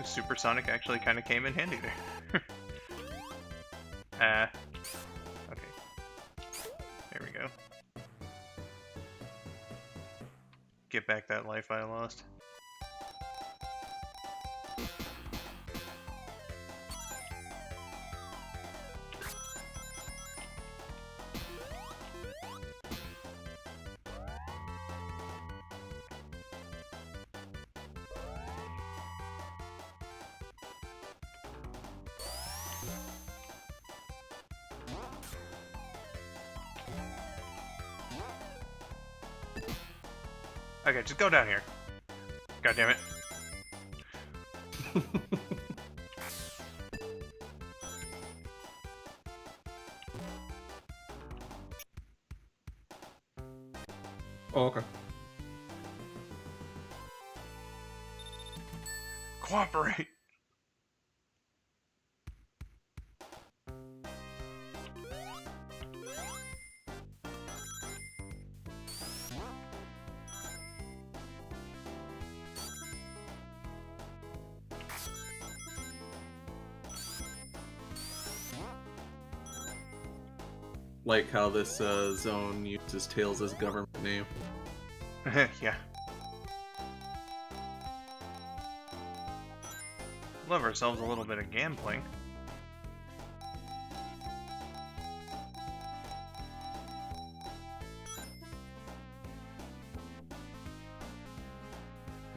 Supersonic actually kind of came in handy there. Okay. There we go. Get back that life I lost. Okay, just go down here. God damn it. Oh, okay. Cooperate. like how this zone uses Tails as government name. Yeah. Love ourselves a little bit of gambling.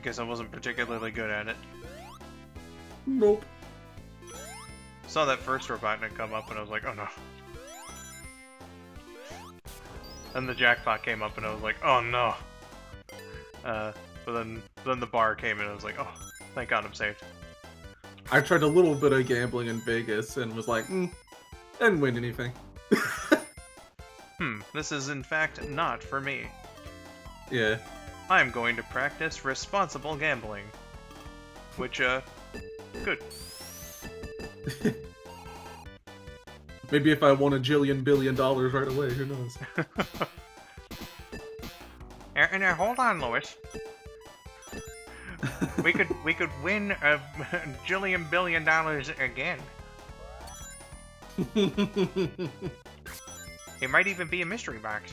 Guess I wasn't particularly good at it. Nope. Saw that first Robotnik come up and I was like, oh no. And the jackpot came up and I was like, oh no. But then the bar came and I was like, oh, thank God I'm saved. I tried a little bit of gambling in Vegas and was like, didn't win anything. This is in fact not for me. Yeah. I'm going to practice responsible gambling. Which, good. Maybe if I won $1 billion right away, who knows? And hold on, Louis. We could win $1 billion again. It might even be a mystery box.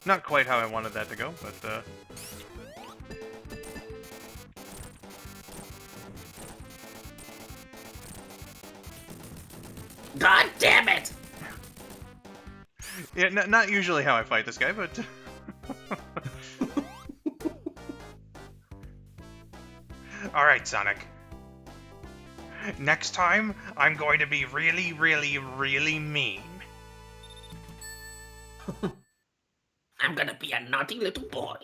Not quite how I wanted that to go, but God damn it! yeah, not usually how I fight this guy, but all right, Sonic. Next time, I'm going to be really, really, really mean. I'm gonna be a naughty little boy.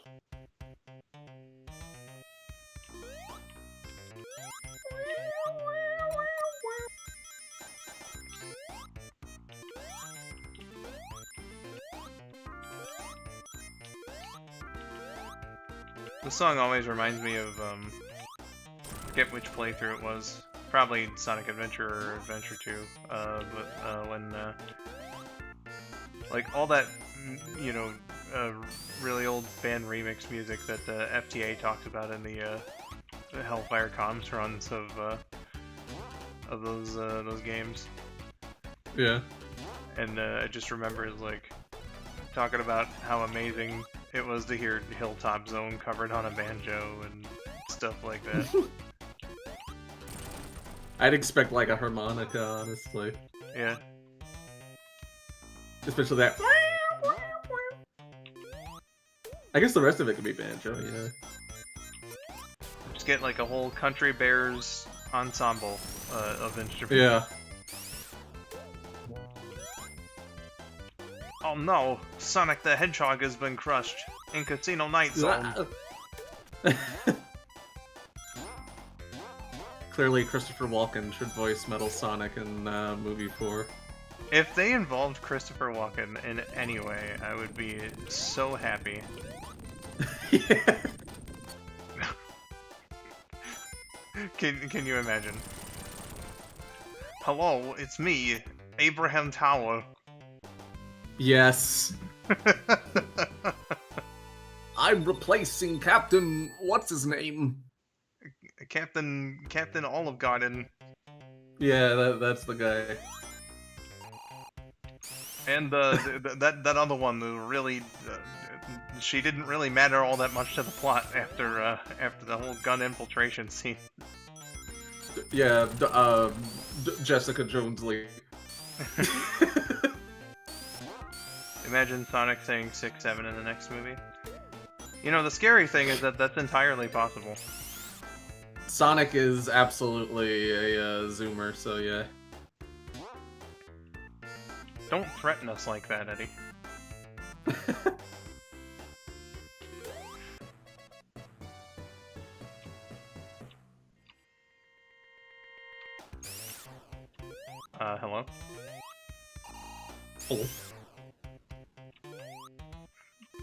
The song always reminds me of, forget which playthrough it was. Probably Sonic Adventure or Adventure 2. When, like, all that, you know, really old band remix music that FTA talked about in the Hellfire Comms runs of those games. Yeah. And I just remember, like, talking about how amazing it was to hear Hilltop Zone covered on a banjo and stuff like that. I'd expect like a harmonica, honestly. Yeah. Especially that. I guess the rest of it could be banjo, yeah. Just get like a whole Country Bears ensemble of instruments. Yeah. Oh no! Sonic the Hedgehog has been crushed in Casino Night Zone. Clearly, Christopher Walken should voice Metal Sonic in movie 4. If they involved Christopher Walken in any way, I would be so happy. Yeah. Can you imagine? Hello, it's me, Abraham Tower. Yes. I'm replacing Captain... what's his name? Captain Olive Garden. Yeah, that's the guy. And that other one, the really, she didn't really matter all that much to the plot after the whole gun infiltration scene. Yeah, Jessica Jones-Lee. Imagine Sonic saying 6-7 in the next movie. You know, the scary thing is that that's entirely possible. Sonic is absolutely a zoomer, so yeah. Don't threaten us like that, Eddie. Hello? Oh.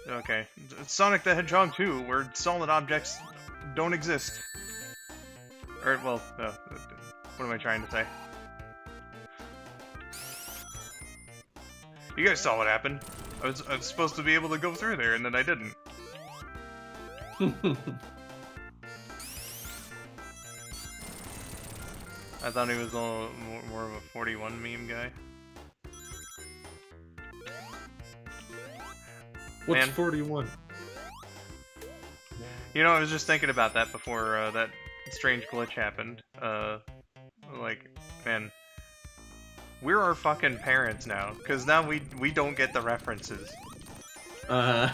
Okay. It's Sonic the Hedgehog 2, where solid objects don't exist. Or, well, what am I trying to say? You guys saw what happened. I was supposed to be able to go through there, and then I didn't. I thought he was a little more of a 41 meme guy. What's Man. 41? You know, I was just thinking about that before that strange glitch happened. Like, man, we're our fucking parents now, because now we don't get the references. I'm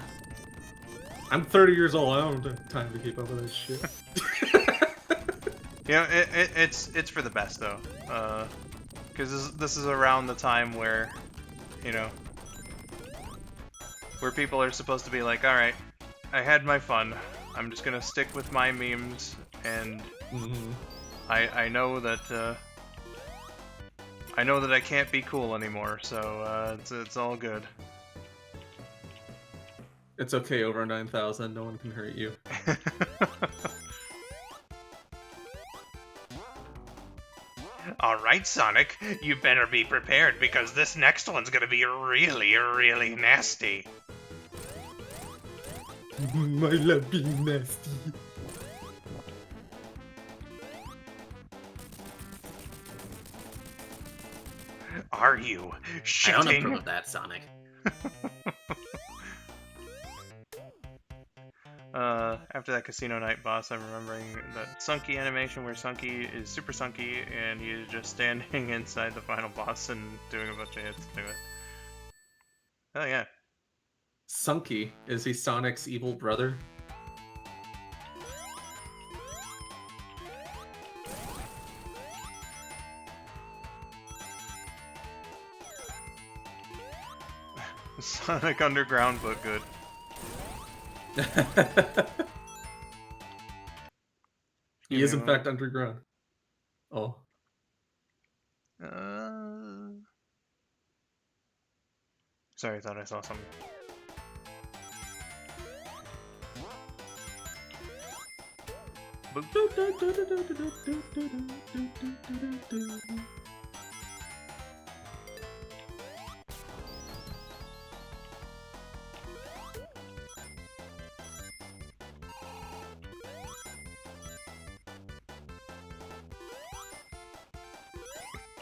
30 years old. I don't have time to keep up with this shit. You know, it's for the best though, because this is around the time where, you know, where people are supposed to be like, all right, I had my fun. I'm just gonna stick with my memes, and I know that I can't be cool anymore. So it's all good. It's okay, over 9,000. No one can hurt you. Alright, Sonic, you better be prepared because this next one's gonna be really, really nasty. My love being nasty. Are you shitting? I don't approve of that, Sonic. After that casino night boss, I'm remembering that Sunky animation where Sunky is super Sunky and he is just standing inside the final boss and doing a bunch of hits to it. Oh yeah. Sunky, is he Sonic's evil brother? Sonic Underground, but good. He is in fact underground. Oh. Sorry, I thought I saw something.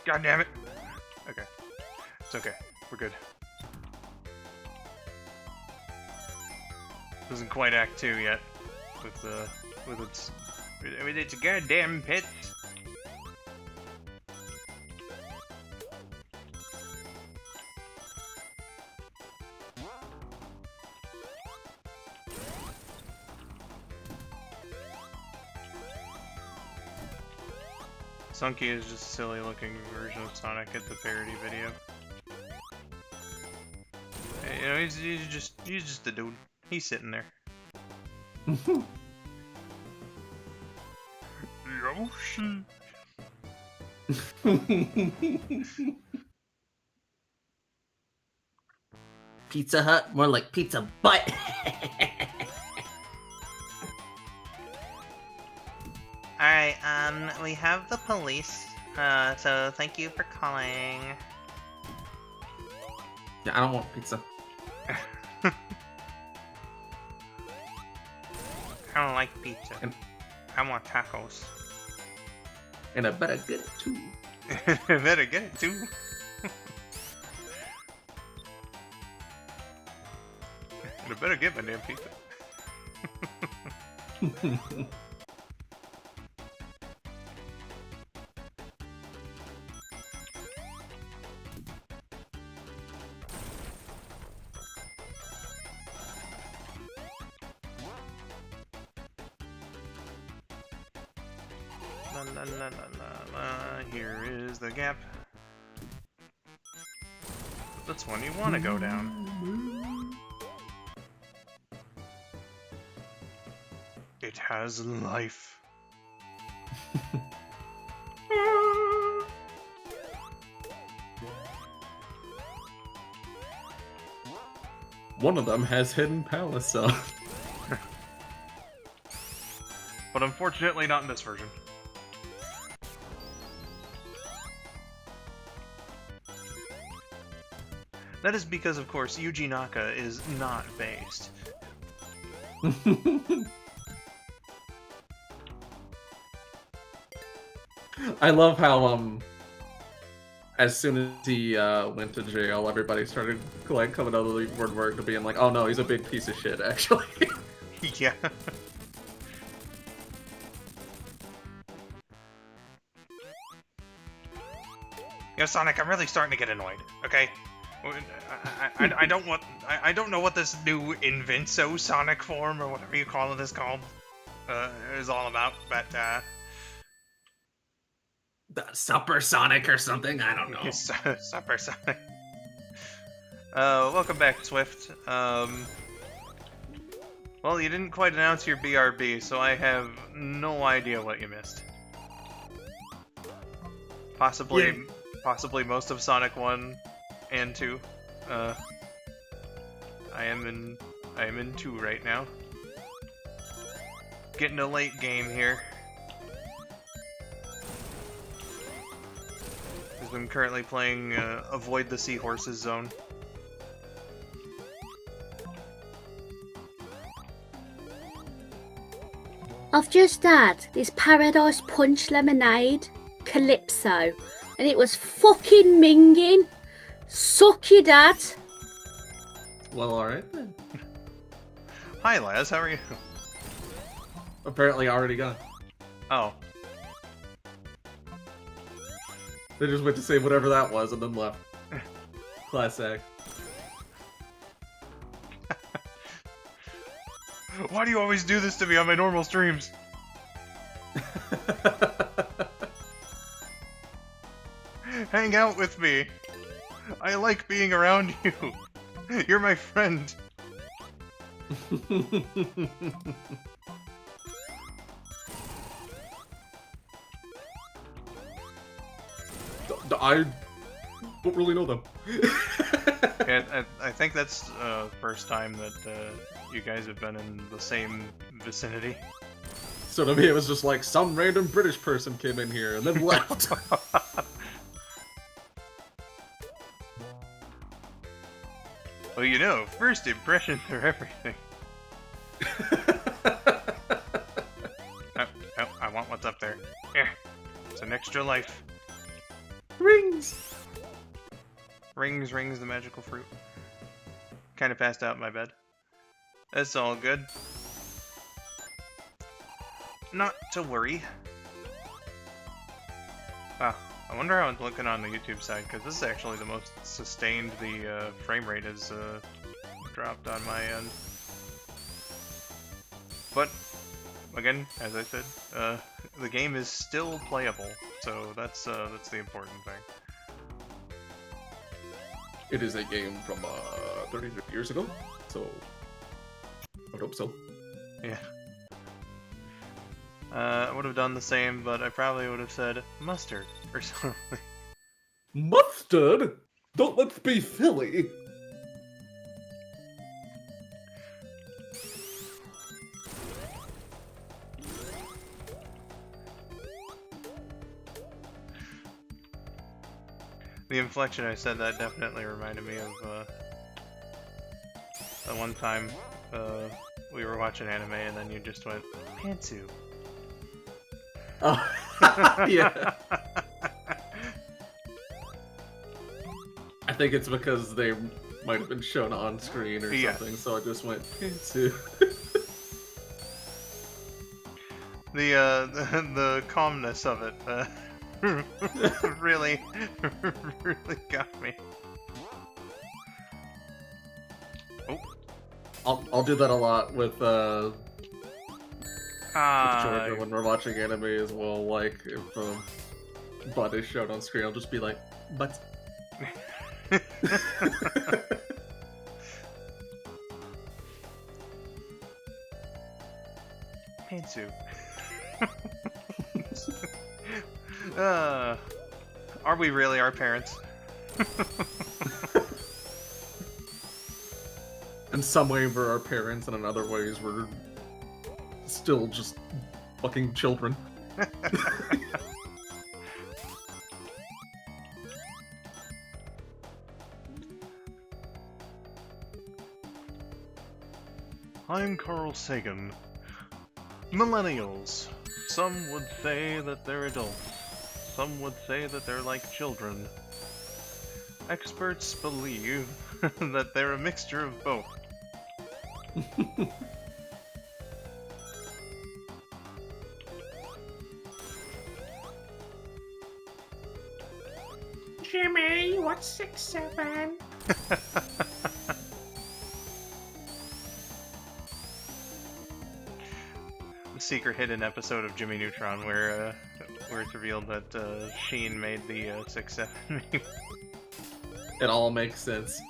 God damn it! Okay. It's okay. We're good. Doesn't quite Act 2 yet. With its goddamn pits. Sunky is just a silly looking version of Sonic at the parody video. You know, he's just a dude. He's sitting there. Yoshi. Pizza Hut? More like Pizza Butt. Alright, we have the police, so thank you for calling. Yeah, I don't want pizza. I don't like pizza. I want tacos. And I better get it too. I better get it too. And I better get my damn pizza. Here is the gap. That's one you want to go down. It has life. One of them has hidden palace, so. But unfortunately not in this version. That is because, of course, Yuji Naka is not based. I love how as soon as he went to jail, everybody started like coming out of the woodwork to being like, "Oh no, he's a big piece of shit." Actually, Yeah. Yo, Sonic, I'm really starting to get annoyed. Okay, I don't know what this new Invinso Sonic form or whatever you call it is called is all about, but The supersonic or something? I don't know. it's Super Sonic. Welcome back, Swift. Well, you didn't quite announce your BRB, so I have no idea what you missed. Possibly most of Sonic 1 and 2. I am in 2 right now. Getting a late game here. Because I'm currently playing Avoid the Seahorses Zone. I've just had this Paradise Punch Lemonade Calypso, and it was fucking minging. Suck your dad. well, all right then. Hi, Laz. How are you? Apparently, already gone. Oh. They just went to say whatever that was and then left. Class act. Why do you always do this to me on my normal streams? Hang out with me. I like being around you. You're my friend. I don't really know them. Yeah, I think that's the first time that you guys have been in the same vicinity. So to me, it was just like some random British person came in here and then left. Well, you know, first impressions are everything. Oh, I want what's up there. Here, it's an extra life. Rings! Rings, the magical fruit. Kind of passed out in my bed. That's all good. Not to worry. Wow, I wonder how it's looking on the YouTube side, because this is actually the most sustained the frame rate has dropped on my end. But, again, as I said, the game is still playable, so that's the important thing. It is a game from 30 years ago, so I would hope so. Yeah. I would have done the same, but I probably would have said mustard or something. Mustard? Don't let's be silly. The inflection I said that definitely reminded me of the one time we were watching anime and then you just went, Pantsu. Oh, yeah. I think it's because they might have been shown on screen or something, so I just went into the calmness of it really got me. Oh, I'll do that a lot with Georgia when we're watching anime as well. Like if butt is shown on screen, I'll just be like, "But." Pantsu. Are we really our parents? In some way, we're our parents, and in other ways, we're still just fucking children. I'm Carl Sagan. Millennials. Some would say that they're adults. some would say that they're like children. Experts believe that they're a mixture of both. Jimmy, what's 6-7? The secret hidden episode of Jimmy Neutron where it's revealed that Sheen made the 6-7 meme. It all makes sense.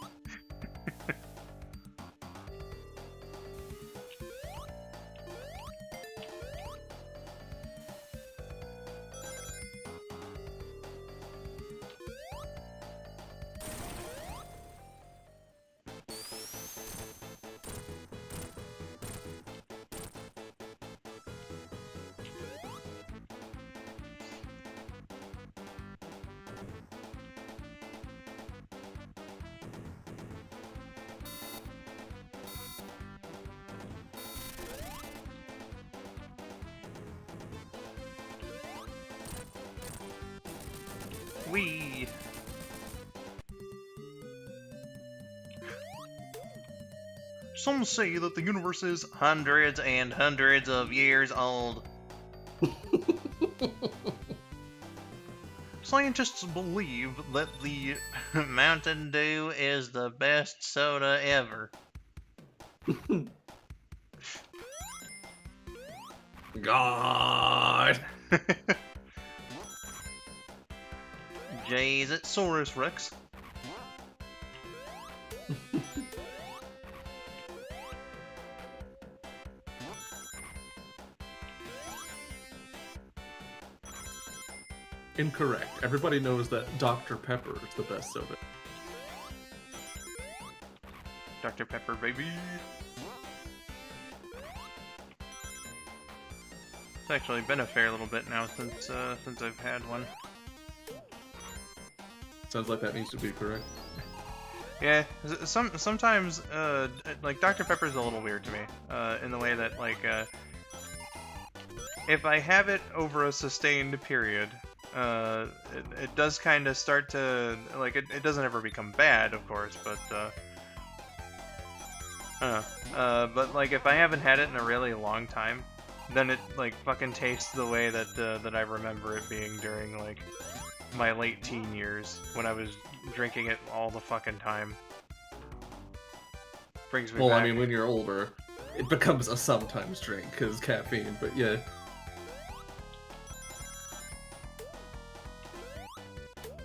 Whee! Some say that the universe is hundreds and hundreds of years old. Scientists believe that the Mountain Dew is the best soda ever. God. Jeez, it's Saurus Rex. Incorrect. Everybody knows that Dr. Pepper is the best soda. Dr. Pepper, baby. It's actually been a fair little bit now since I've had one. Sounds like that needs to be correct. Yeah, sometimes like Dr. Pepper's a little weird to me, in the way that like if I have it over a sustained period, it does kind of start to like it doesn't ever become bad, of course, but but like if I haven't had it in a really long time, then it like fucking tastes the way that that I remember it being during like my late teen years when I was drinking it all the fucking time. Brings me Well, back. I mean, when you're older, it becomes a sometimes drink because caffeine, but yeah.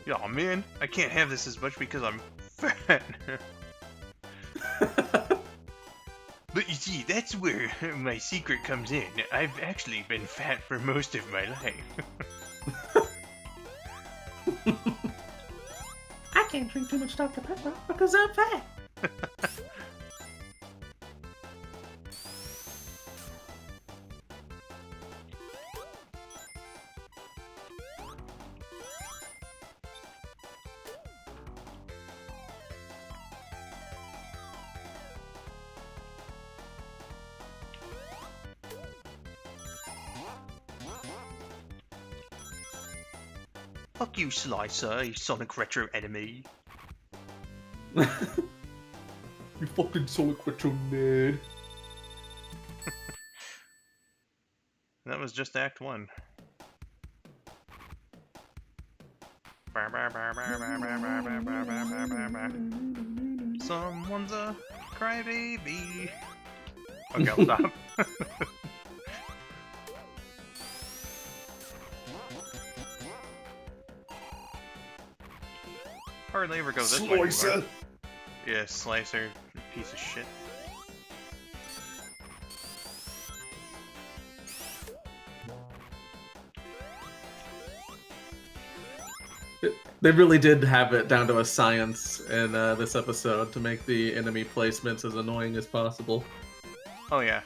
Aw, man, I can't have this as much because I'm fat. But you see, that's where my secret comes in. I've actually been fat for most of my life. I can't drink too much Dr. Pepper because I'm fat. Fuck you, Slicer, you Sonic Retro enemy. You fucking Sonic Retro nerd. That was just Act 1. Someone's a crybaby. Okay, I'll stop. Hardly ever go this way anymore. Slicer. Yeah, Slicer, piece of shit. They really did have it down to a science in this episode to make the enemy placements as annoying as possible. Oh yeah.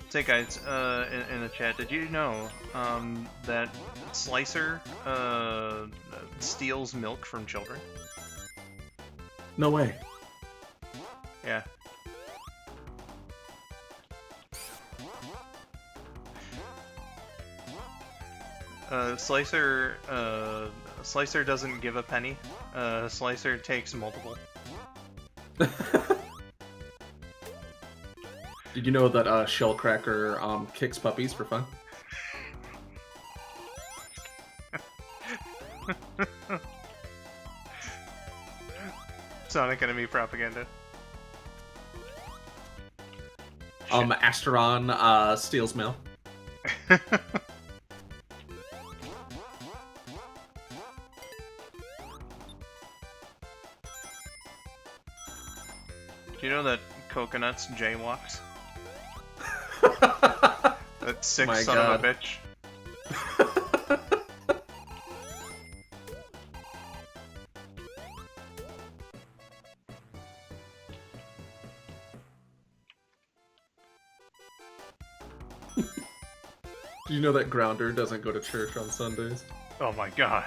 Say guys, in the chat, did you know that Slicer steals milk from children? No way. Yeah. Slicer doesn't give a penny. Slicer takes multiple. Did you know that Shellcracker kicks puppies for fun? Sonic enemy propaganda. Asteron steals mail. Do you know that Coconuts jaywalks? That sick My son God. of a bitch. Do you know that Grounder doesn't go to church on Sundays? Oh my god.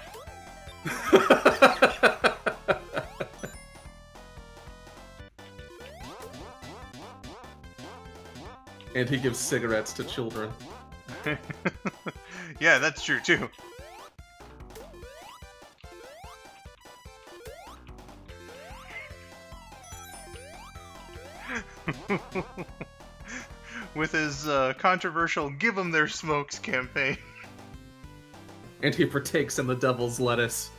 And he gives cigarettes to children. Yeah, that's true too. With his controversial "Give 'em their smokes" campaign. And he partakes in the devil's lettuce.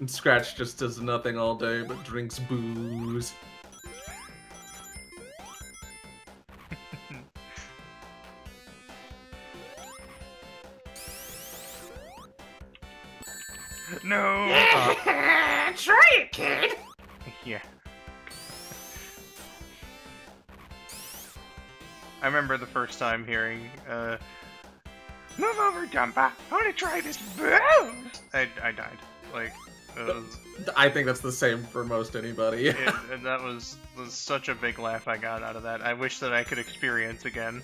And Scratch just does nothing all day but drinks booze. No. Try it, kid. Yeah. I remember the first time hearing, "Move over, Dumpa. I want to try this bone." I died. Like, it was, I think that's the same for most anybody. and that was such a big laugh I got out of that. I wish that I could experience again.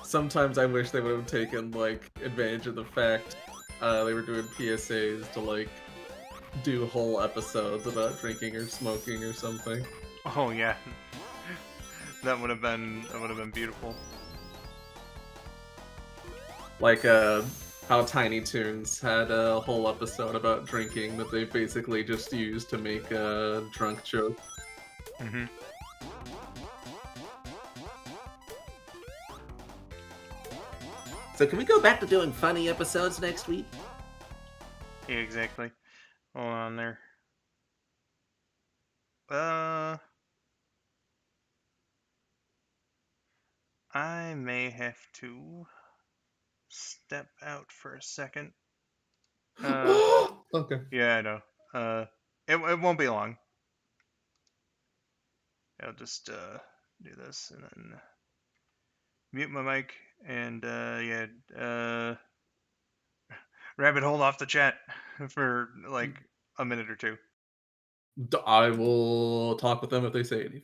Sometimes I wish they would have taken, like, advantage of the fact they were doing PSAs to, like, do whole episodes about drinking or smoking or something. Oh yeah, that would have been beautiful. Like, how Tiny Toons had a whole episode about drinking that they basically just used to make a drunk joke. Mm-hmm. So can we go back to doing funny episodes next week? Yeah, exactly. Hold on there. I may have to step out for a second. Okay. Yeah, I know. It won't be long. I'll just do this and then mute my mic and yeah. Rabbit, hold off the chat for like a minute or two. I will talk with them if they say anything.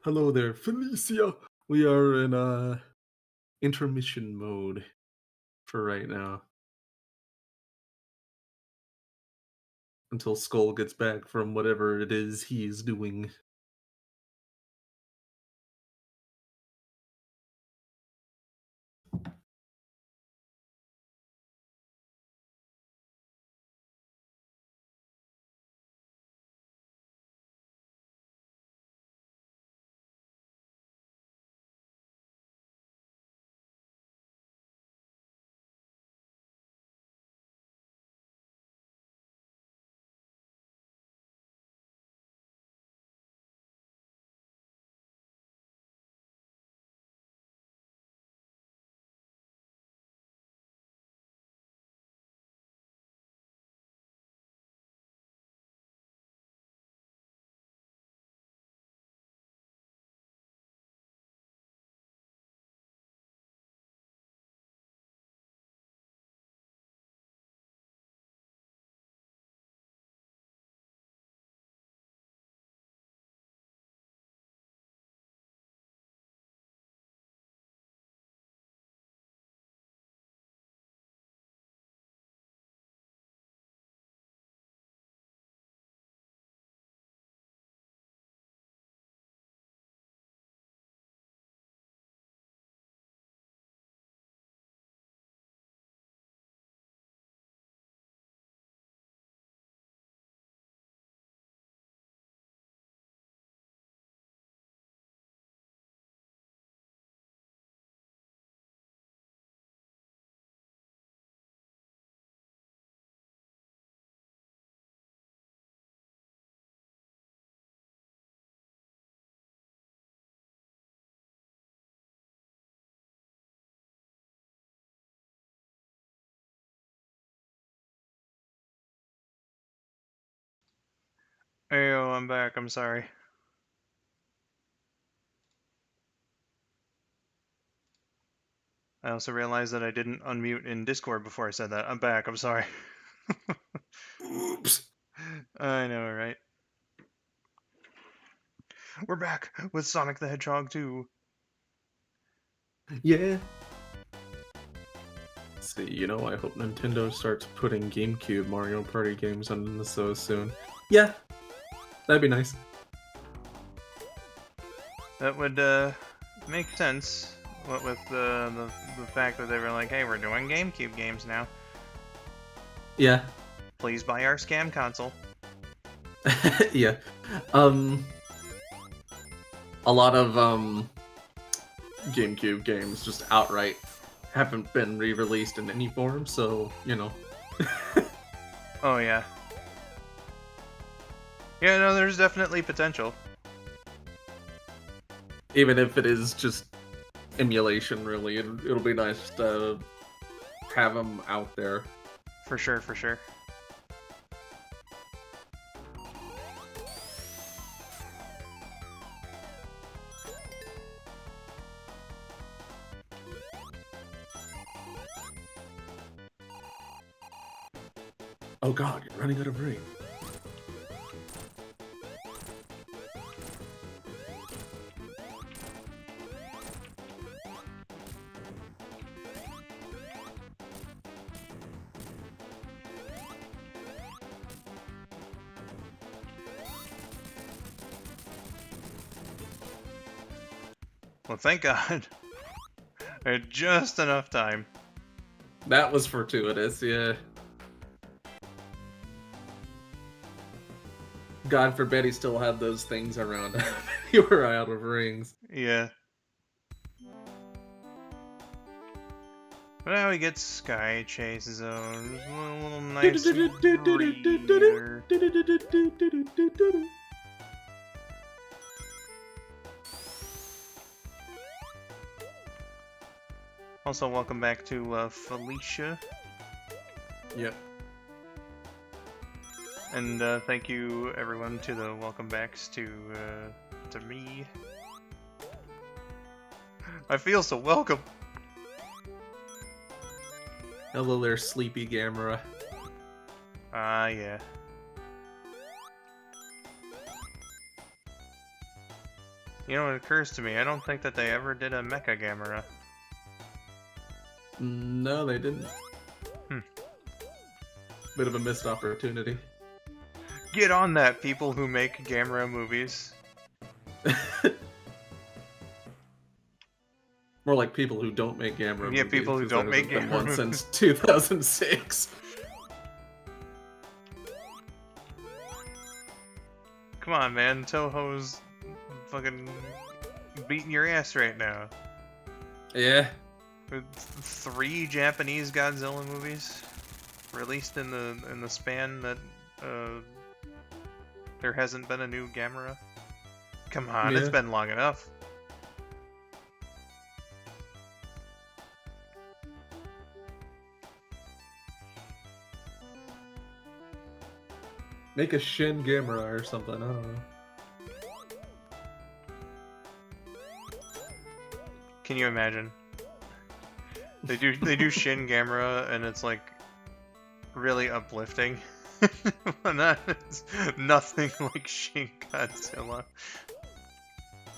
Hello there, Felicia. We are in intermission mode for right now until Skull gets back from whatever it is he's doing. Ayo, I'm back. I'm sorry. I also realized that I didn't unmute in Discord before I said that. I'm back. I'm sorry. Oops. I know, right? We're back with Sonic the Hedgehog 2. Yeah. See, I hope Nintendo starts putting GameCube Mario Party games on the so soon. Yeah, that'd be nice. That would make sense. What with the fact that they were like, hey, we're doing GameCube games now. Yeah. Please buy our scam console. Yeah. A lot of GameCube games just outright haven't been re-released in any form, so, Oh, yeah. Yeah, no, there's definitely potential. Even if it is just emulation, really, it'll be nice to have them out there. For sure, for sure. Oh god, you're running out of rain. Well, thank God. I had just enough time. That was fortuitous, yeah. God forbid he still had those things around. You were out of rings. Yeah. But now he gets Sky Chase Zone. A little nice breather. Also, welcome back to Felicia. Yep. And thank you, everyone, to the welcome backs to me. I feel so welcome. Hello there, sleepy Gamera. Ah, yeah. You know, it occurs to me, I don't think that they ever did a Mecha Gamera. No, they didn't. Hmm. Bit of a missed opportunity. Get on that, people who make Gamera movies. More like people who don't make Gamera movies. Yeah, people who don't make Gamera Gamera one movies. since 2006. Come on, man. Toho's fucking beating your ass right now. Yeah. With 3 Japanese Godzilla movies released in the span that there hasn't been a new Gamera. Come on, it's Yeah. been long enough. Make a Shin Gamera or something, I don't know. Can you imagine? They do Shin Gamera and it's like really uplifting. It's nothing like Shin Godzilla.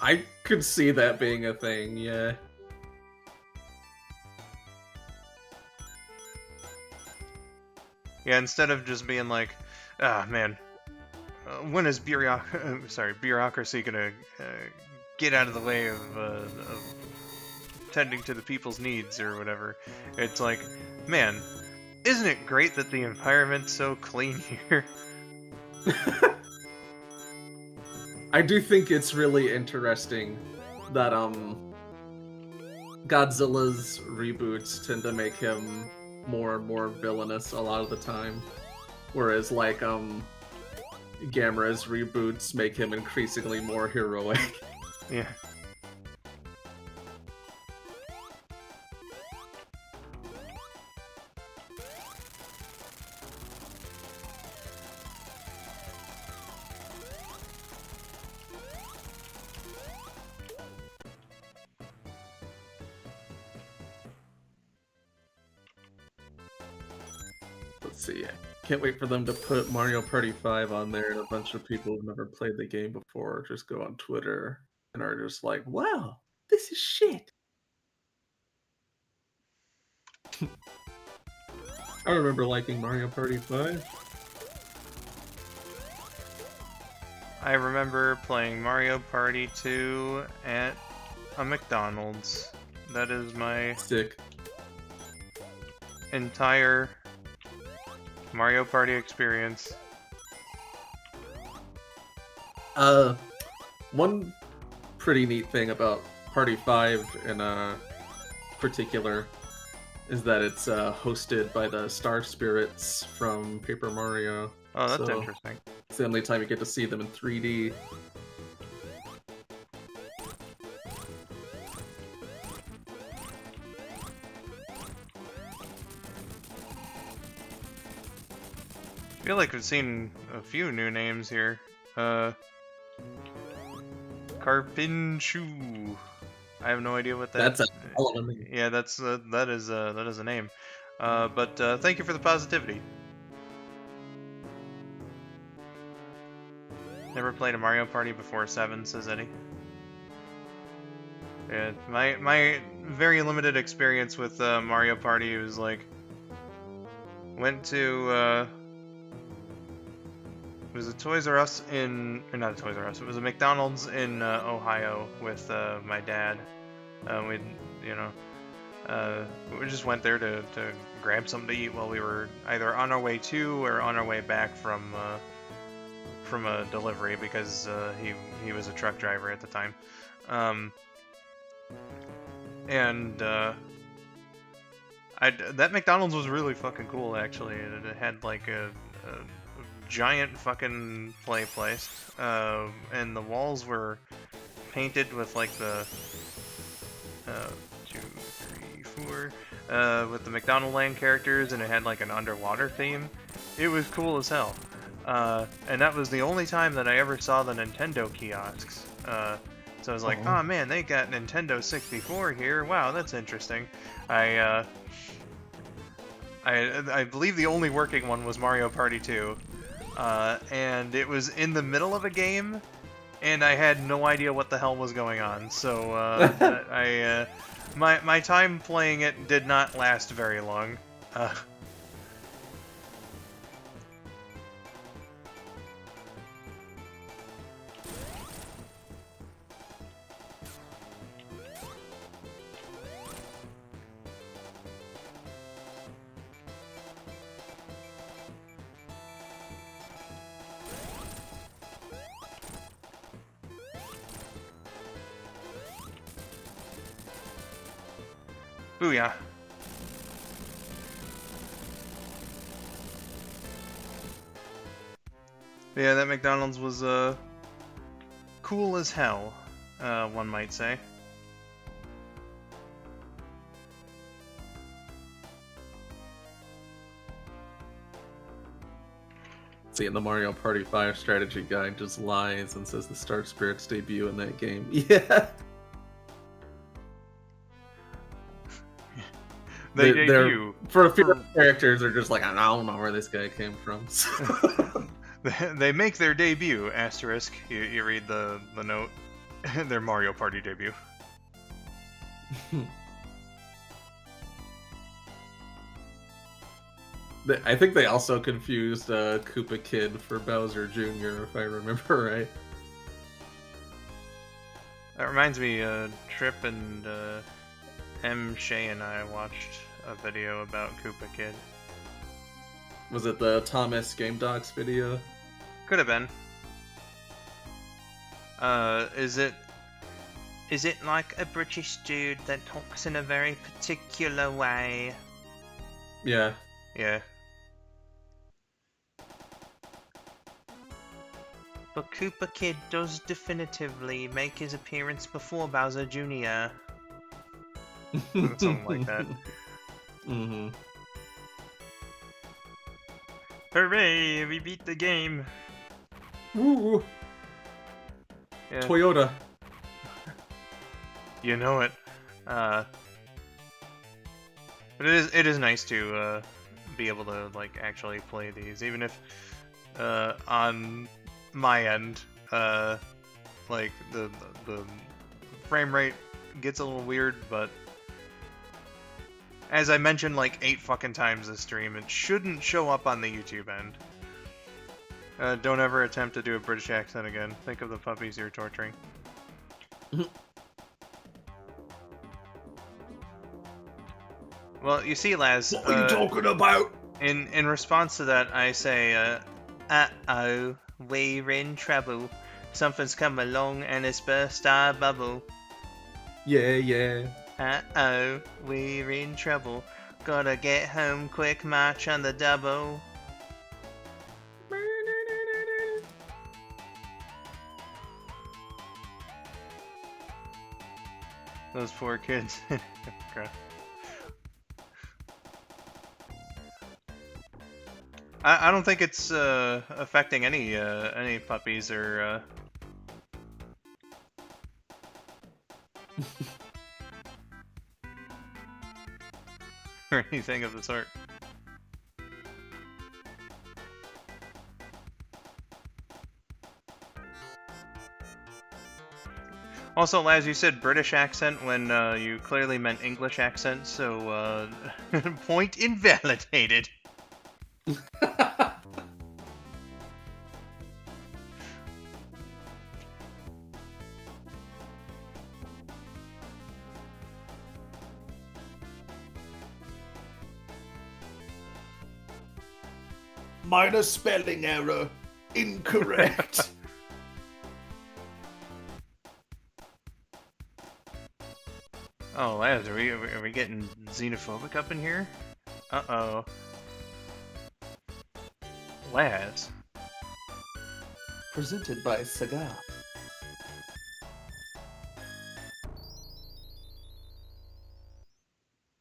I could see that being a thing, yeah. Yeah, instead of just being like, ah, man, when is bureaucracy gonna get out of the way of tending to the people's needs or whatever? It's like, man, isn't it great that the environment's so clean here? I do think it's really interesting that Godzilla's reboots tend to make him more and more villainous a lot of the time, whereas like Gamera's reboots make him increasingly more heroic. Yeah. Let's see. Can't wait for them to put Mario Party 5 on there, and a bunch of people who've never played the game before just go on Twitter and are just like, wow, this is shit. I remember liking Mario Party 5. I remember playing Mario Party 2 at a McDonald's. That is my Sick. entire Mario Party experience. One pretty neat thing about Party 5 in particular is that it's hosted by the Star Spirits from Paper Mario. Oh, that's So- interesting. It's the only time you get to see them in 3D. I feel like we've seen a few new names here. Carpinchu. I have no idea what that. That's a hell of a name. Yeah, that is a name. But thank you for the positivity. Never played a Mario Party before 7, says Eddie. Yeah, my very limited experience with Mario Party was like went to it was a Toys R Us in, or not a Toys R Us, it was a McDonald's in Ohio with my dad. We just went there to grab something to eat while we were either on our way to or on our way back from a delivery, because he was a truck driver at the time. That McDonald's was really fucking cool, actually. It had like a giant fucking play place, and the walls were painted with like the 2, 3, 4 with the McDonald Land characters, and it had like an underwater theme. It was cool as hell. And that was the only time that I ever saw the Nintendo kiosks. So I was like, oh man, they got Nintendo 64 here. Wow, that's interesting. I believe the only working one was Mario Party 2. And it was in the middle of a game, and I had no idea what the hell was going on. So my time playing it did not last very long. Booyah. Yeah, that McDonald's was cool as hell, one might say. See, in the Mario Party 5 strategy guide just lies and says the Star Spirits debut in that game. Yeah. They debut. For a few characters, they're just like, I don't know where this guy came from. So. They make their debut, asterisk. You read the note. Their Mario Party debut. I think they also confused Koopa Kid for Bowser Jr., if I remember right. That reminds me, Trip and M. Shay and I watched a video about Koopa Kid. Was it the Thomas Game Docs video? Could have been. Is it like a British dude that talks in a very particular way? Yeah. Yeah. But Koopa Kid does definitively make his appearance before Bowser Jr. Something like that. Mm-hmm. Hooray! We beat the game! Woo! Yeah. Toyota. You know it. But it is nice to be able to like actually play these, even if on my end, like the frame rate gets a little weird, but as I mentioned like 8 fucking times this stream, it shouldn't show up on the YouTube end. Don't ever attempt to do a British accent again. Think of the puppies you're torturing. Well, you see, Laz. What are you talking about? In response to that, I say, uh-oh, we're in trouble. Something's come along and it's burst our bubble. Yeah, yeah. Uh-oh, we're in trouble. Gotta get home quick, march on the double. Those poor kids. Okay. I don't think it's affecting any puppies or or anything of the sort. Also, Laz, you said British accent when you clearly meant English accent, so point invalidated. Minor spelling error. Incorrect. Oh, Laz, are we getting xenophobic up in here? Uh-oh. Laz. Presented by Cigar.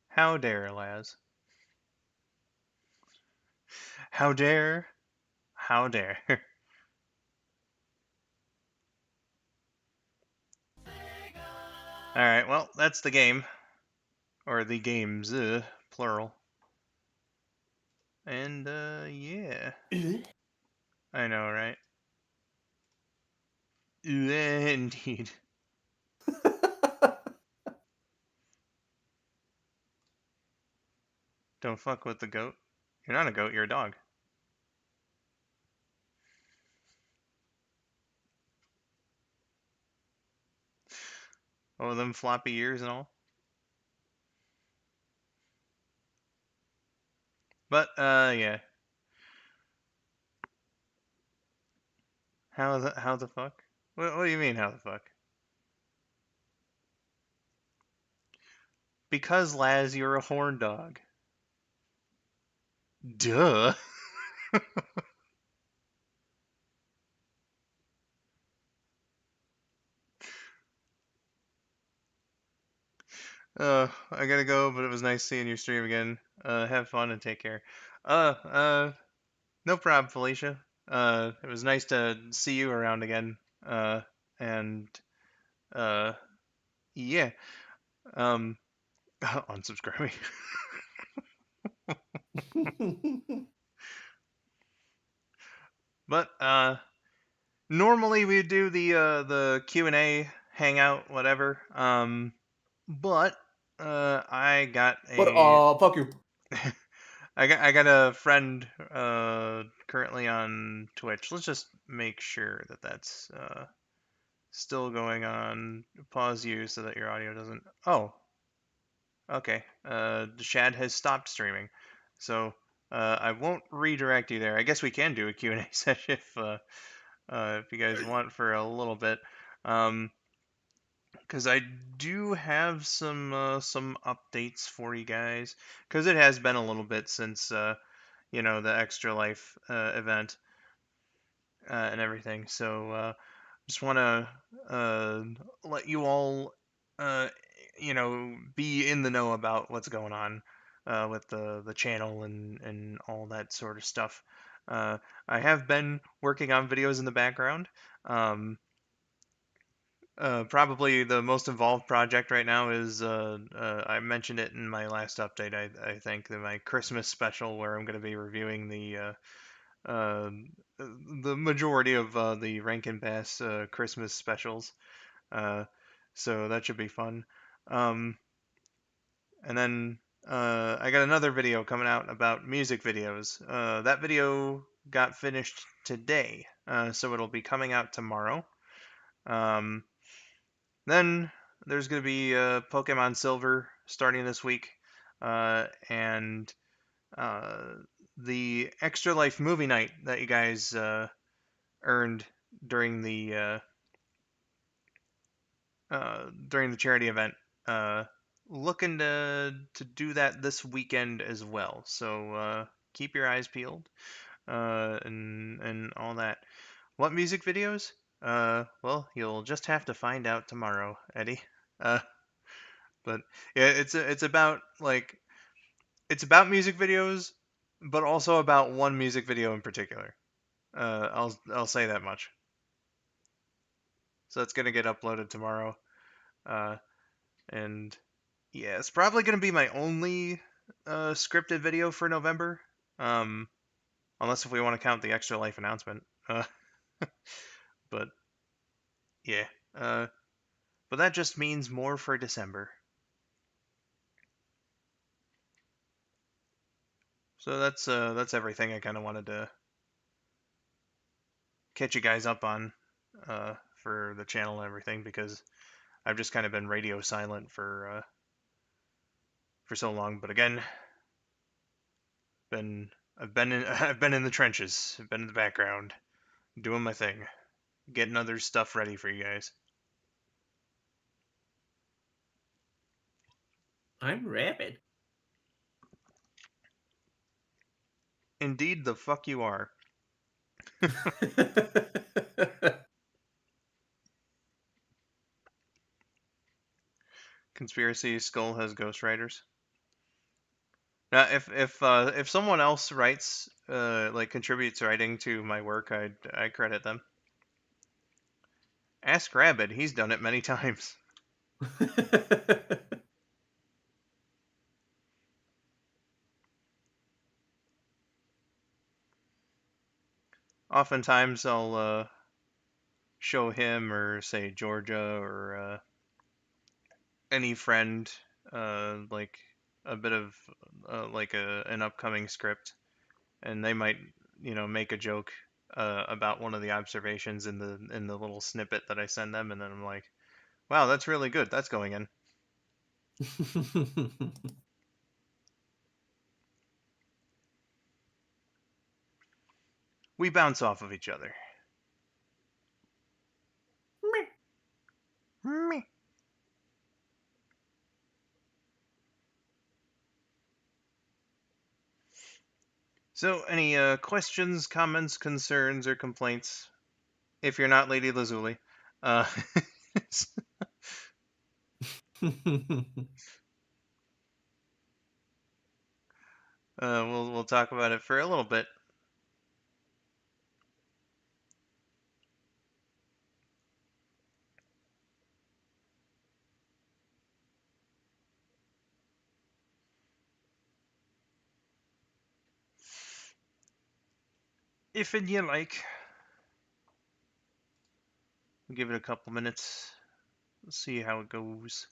How dare, Laz. How dare? How dare? Alright, well, that's the game. Or the games, plural. And, yeah. I know, right? Indeed. Don't fuck with the goat. You're not a goat, you're a dog. Oh, them floppy ears and all. But, yeah. How the fuck? What do you mean, how the fuck? Because, Laz, you're a horn dog. Duh. I gotta go, but it was nice seeing your stream again. Have fun and take care. Uh, uh, no problem, Felicia. It was nice to see you around again. And, uh, yeah. Um, unsubscribing. But, normally we do the Q&A hangout, whatever. But, I got But a fuck you. I got a friend currently on Twitch. Let's just make sure that that's still going on. Pause you so that your audio doesn't. Oh, okay. The Shad has stopped streaming, so I won't redirect you there. I guess we can do a Q&A session if you guys want for a little bit. Because I do have some updates for you guys. Because it has been a little bit since the Extra Life event and everything. So just want to let you all, uh, be in the know about what's going on with the channel and all that sort of stuff. Uh, I have been working on videos in the background. Um, Probably the most involved project right now is I mentioned it in my last update. I think that my Christmas special where I'm going to be reviewing uh, the majority of the Rankin Bass Christmas specials. Uh, so that should be fun. Um, and then I got another video coming out about music videos. That video got finished today, so it'll be coming out tomorrow. Um, then there's going to be Pokemon Silver starting this week, and uh, the Extra Life movie night that you guys earned during the charity event. Looking to do that this weekend as well. So keep your eyes peeled and all that. What music videos? Well, you'll just have to find out tomorrow, Eddie. Uh, but yeah, it's about it's about music videos, but also about one music video in particular. I'll say that much. So it's gonna get uploaded tomorrow. Uh, and yeah, it's probably gonna be my only scripted video for November. Um, Unless if we want to count the Extra Life announcement. But yeah. Uh, but that just means more for December. So that's everything I kind of wanted to catch you guys up on for the channel and everything because I've just kind of been radio silent for so long. But again, been I've been in I've been in the trenches. I've been in the background doing my thing, getting other stuff ready for you guys. I'm rabid. Indeed, the fuck you are. Conspiracy Skull has ghostwriters. Now, if someone else writes contributes writing to my work, I credit them. Ask Rabid, he's done it many times. Oftentimes, show him or say Georgia or any friend like a bit of like an upcoming script, and they might make a joke about one of the observations in the little snippet that I send them, and then I'm like, wow, that's really good. That's going in. We bounce off of each other. Meh. So, any questions, comments, concerns, or complaints? If you're not Lady Lazuli, uh, we'll talk about it for a little bit. If and you like, we'll give it a couple minutes. Let's see how it goes.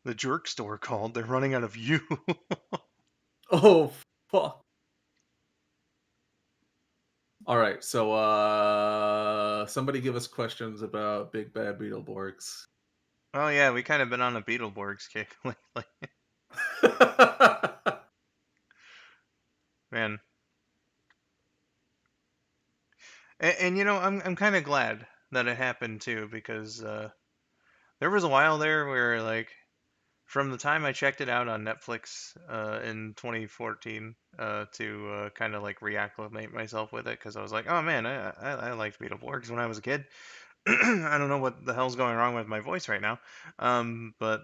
The jerk store called. They're running out of you. Oh, fuck. All right, so somebody give us questions about Big Bad Beetleborgs. Oh yeah, we kind of been on a Beetleborgs kick lately. Man. And I'm kind of glad that it happened too, because there was a while there where like from the time I checked it out on Netflix in 2014 to kind of like reacclimate myself with it, because I was like, oh man, I liked Beetleborgs when I was a kid. I don't know what the hell's going wrong with my voice right now, but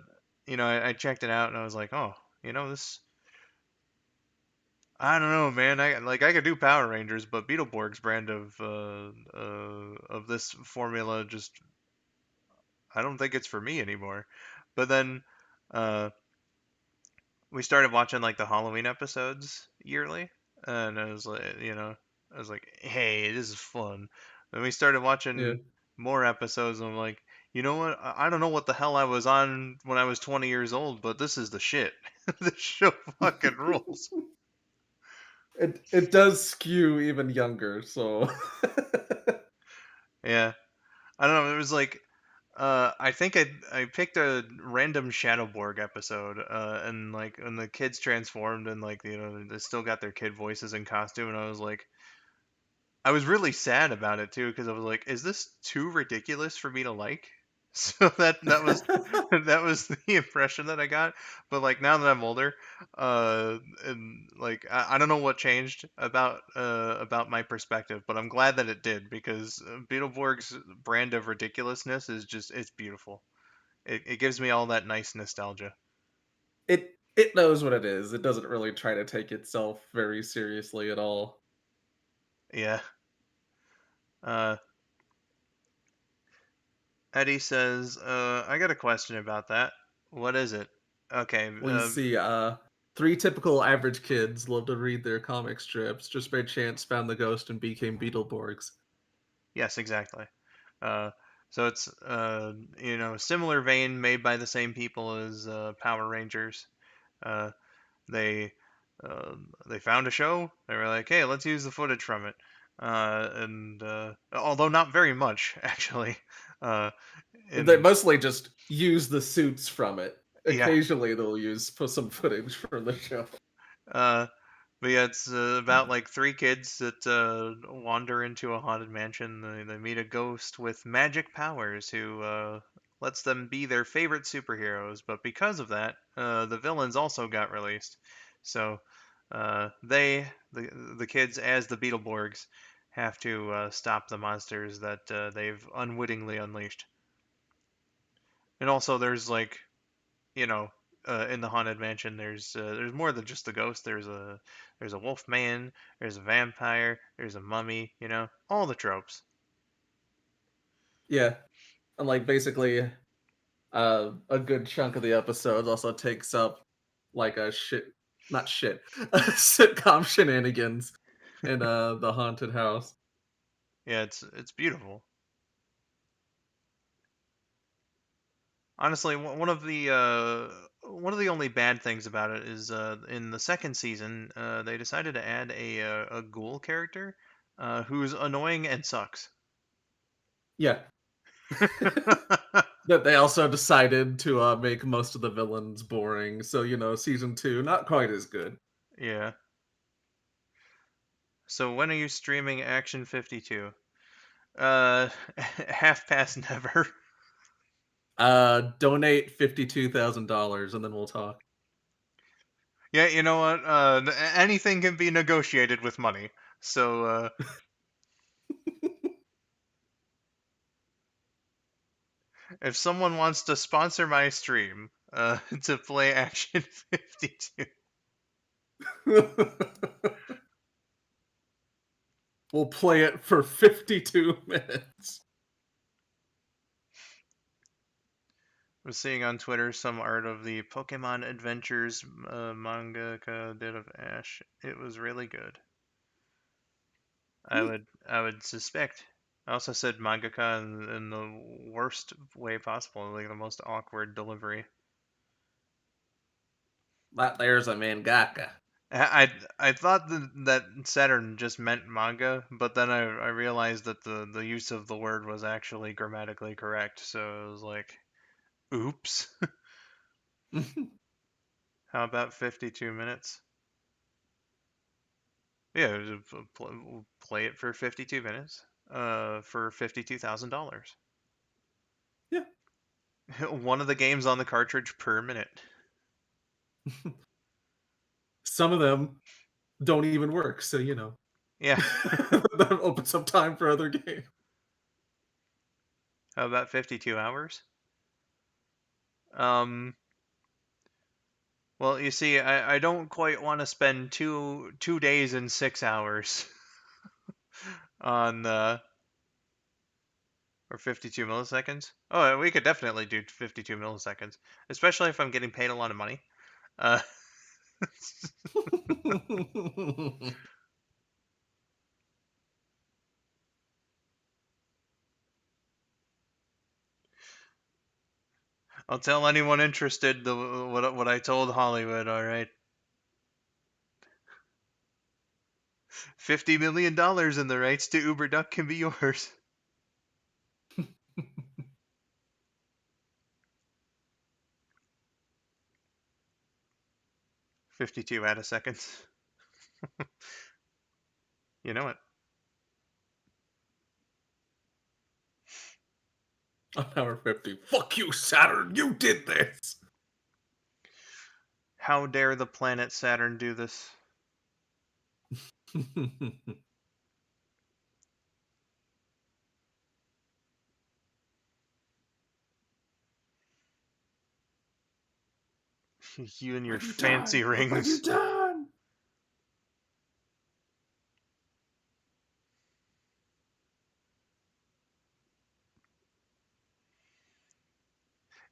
I checked it out and I was like, oh, this. I don't know, man. I could do Power Rangers, but Beetleborg's brand of this formula just I don't think it's for me anymore. But then uh, we started watching like the Halloween episodes yearly, and I was like, hey, this is fun. Then we started Yeah. watching more episodes, and I'm like, you know what? I don't know what the hell I was on when I was 20 years old, but this is the shit. This show fucking rules. It does skew even younger, so Yeah, I don't know. It was like I think I picked a random Shadowborg episode, and like when the kids transformed and like they still got their kid voices and costume, and I was like, I was really sad about it too because I was like, is this too ridiculous for me to like? So that was that was the impression that I got. But like now that I'm older, and like I don't know what changed about my perspective, but I'm glad that it did because Beetleborg's brand of ridiculousness is just it's beautiful. It gives me all that nice nostalgia. it knows what it is. It doesn't really try to take itself very seriously at all. Yeah. Uh, Eddie says, I got a question about that. What is it? Okay. Well, you see, three typical average kids love to read their comic strips. Just by chance, found the ghost and became Beetleborgs. Yes, exactly. Uh, so it's similar vein made by the same people as Power Rangers. Uh, they they found a show. They were like, hey, let's use the footage from it. And although not very much actually. Uh, They in mostly just use the suits from it. Yeah. Occasionally, they'll use some footage from the show. Uh, But yeah, it's about like three kids that wander into a haunted mansion. They meet a ghost with magic powers who lets them be their favorite superheroes. But because of that, the villains also got released. So the kids, as the Beetleborgs, have to stop the monsters that they've unwittingly unleashed. And also, there's like you know, in the haunted mansion, there's more than just the ghost. There's a wolf man, there's a vampire, there's a mummy. All the tropes. Yeah, and like basically, a good chunk of the episode also takes up like a shit. not shit, sitcom shenanigans in the haunted house. Yeah, it's beautiful. Honestly, one of the only bad things about it is in the second season they decided to add a ghoul character who's annoying and sucks. Yeah. That they also decided to make most of the villains boring, so season 2 not quite as good. Yeah. So when are you streaming Action 52? Half past never. Donate $52,000 and then we'll talk. Yeah, you know what? Anything can be negotiated with money. So if someone wants to sponsor my stream to play Action 52, We'll play it for 52 minutes. I'm seeing on Twitter some art of the Pokemon Adventures mangaka did of Ash. It was really good. I would suspect. I also said mangaka in the worst way possible, like the most awkward delivery. That there's a mangaka. I thought that Saturn just meant manga, but then I realized that the use of the word was actually grammatically correct, so it was like, oops. How about 52 minutes? Yeah, play it for 52 minutes. For $52,000. Yeah. One of the games on the cartridge per minute. Some of them don't even work, so Yeah. that opens up time for other games. How about 52 hours? Um, well, you see, I don't quite want to spend two days and 6 hours on or 52 milliseconds. Oh, we could definitely do 52 milliseconds, especially if I'm getting paid a lot of money. Uh, I'll tell anyone interested what I told Hollywood. All right, $50 million and the rights to Uber Duck can be yours. 52 out of seconds. You know it. An hour 50. Fuck you, Saturn. You did this. How dare the planet Saturn do this? You and What your have you done? fancy What have you rings. done?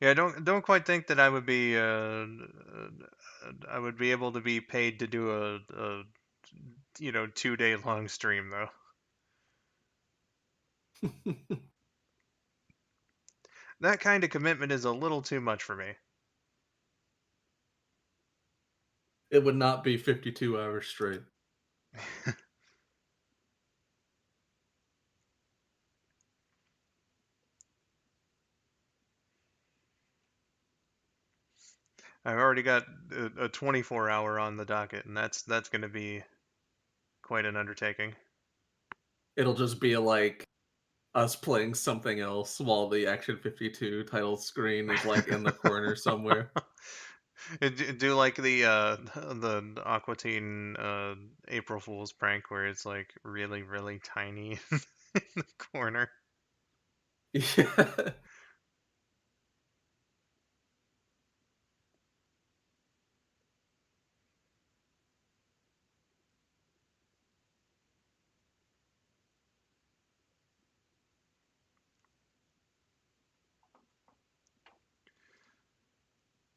Yeah, don't quite think that I would be able to be paid to do a 2 day long stream though. That kind of commitment is a little too much for me. It would not be 52 hours straight. I've already got a 24-hour on the docket, and that's going to be quite an undertaking. It'll just be like us playing something else while the Action 52 title screen is like in the corner somewhere. Do like the Aqua Teen April Fool's prank where it's like really really tiny in the corner. Yeah.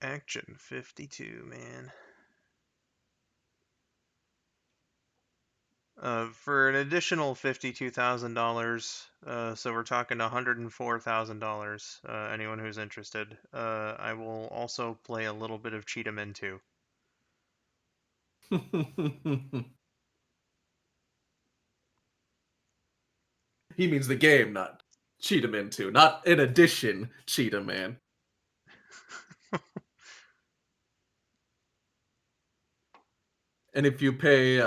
Action 52, man. For an additional $52,000, so we're talking $104,000. Anyone who's interested, I will also play a little bit of Cheetah Men 2. He means the game, not Cheetah Man 2. Not in addition, Cheetah Man. And if you pay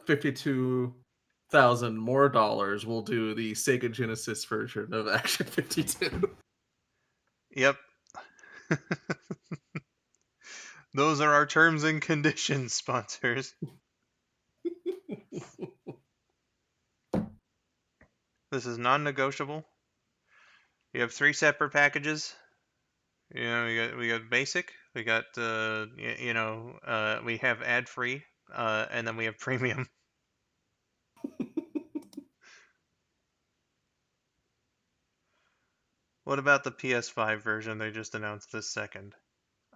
52,000 more dollars, we'll do the Sega Genesis version of Action 52. Yep. Those are our terms and conditions, sponsors. This is non-negotiable. You have 3 separate packages. You know, we got basic, we got we have ad free, and then we have premium. What about the PS5 version they just announced this second?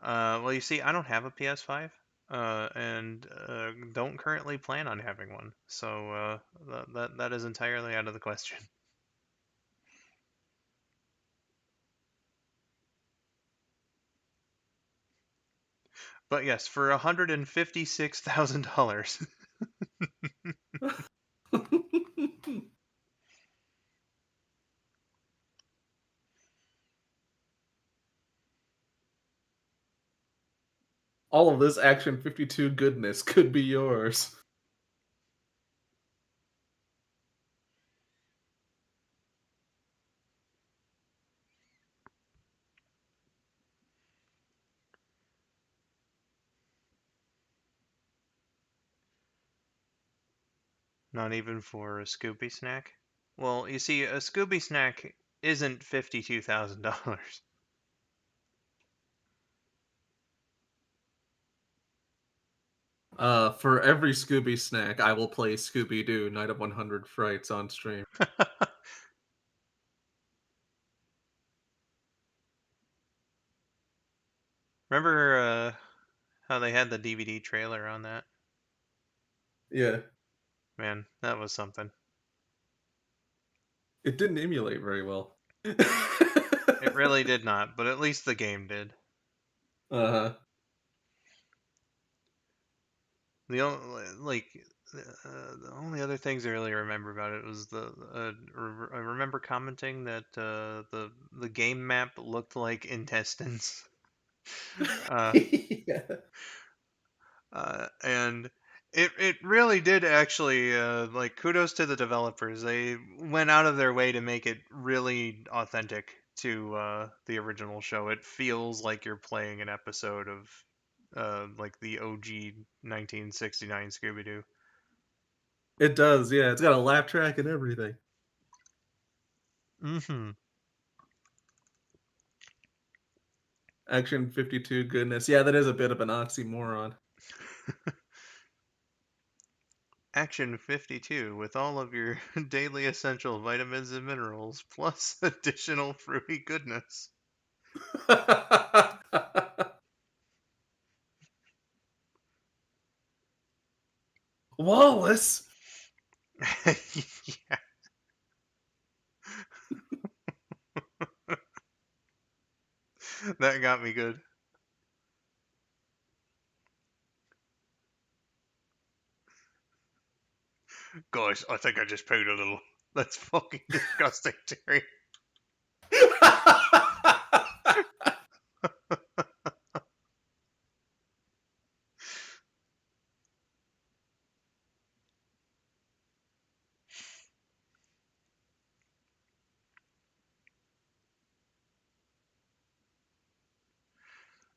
Well, you see, I don't have a PS5, and don't currently plan on having one, so that is entirely out of the question. But yes, for $156,000. All of this Action 52 goodness could be yours. Not even for a Scooby snack? Well, you see, a Scooby snack isn't $52,000. For every Scooby snack, I will play Scooby Doo Night of 100 Frights on stream. Remember how they had the DVD trailer on that? Yeah. Man, that was something. It didn't emulate very well. It really did not, but at least the game did. Uh-huh. The only the only other things I really remember about it was I remember commenting that the game map looked like intestines. Yeah. And it really did actually like kudos to the developers. They went out of their way to make it really authentic to the original show. It feels like you're playing an episode of like the OG 1969 Scooby Doo. It does, yeah. It's got a laugh track and everything. Mm-hmm. Action 52 goodness. Yeah, that is a bit of an oxymoron. Action 52 with all of your daily essential vitamins and minerals plus additional fruity goodness. Wallace! Yeah. That got me good. Guys, I think I just pooed a little. That's fucking disgusting, Terry.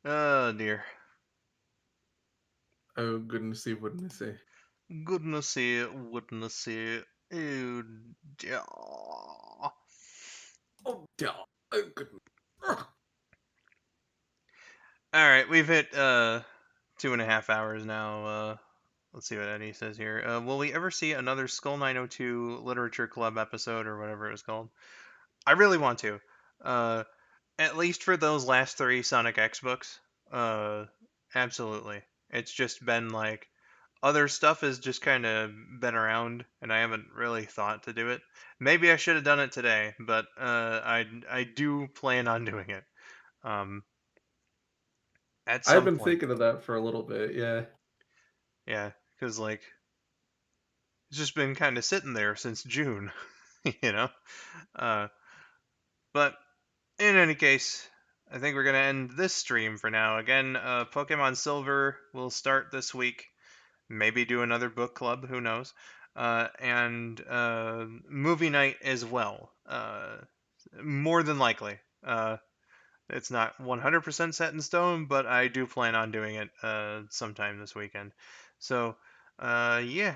Oh dear. Oh, goodness, wouldn't I say? Goodnessy, witnessy. Oh dear. Oh, yeah. Oh, goodness. Alright, we've hit 2.5 hours now. Let's see what Eddie says here. Will we ever see another Skull902 Literature Club episode or whatever it was called? I really want to. At least for those last 3 Sonic X books. Absolutely. It's just been like, other stuff has just kind of been around, and I haven't really thought to do it. Maybe I should have done it today, but I do plan on doing it. Um, at I've some been point. thinking of that for a little bit, yeah. Yeah, because like it's just been kind of sitting there since June, you know. Uh, but in any case, I think we're gonna end this stream for now. Again, Pokemon Silver will start this week. Maybe do another book club. Who knows? And movie night as well. More than likely. It's not 100% set in stone, but I do plan on doing it sometime this weekend. So, yeah,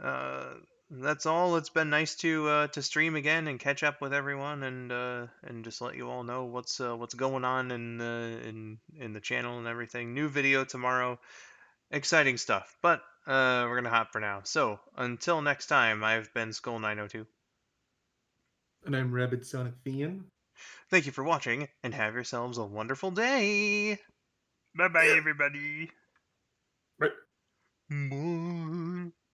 uh, that's all. It's been nice to stream again and catch up with everyone, and just let you all know what's going on in the channel and everything. New video tomorrow, exciting stuff. But we're gonna hop for now. So until next time, I've been skull902. And I'm RabidSonicFan. Thank you for watching, and have yourselves a wonderful day. Bye bye, everybody. Right. Bye.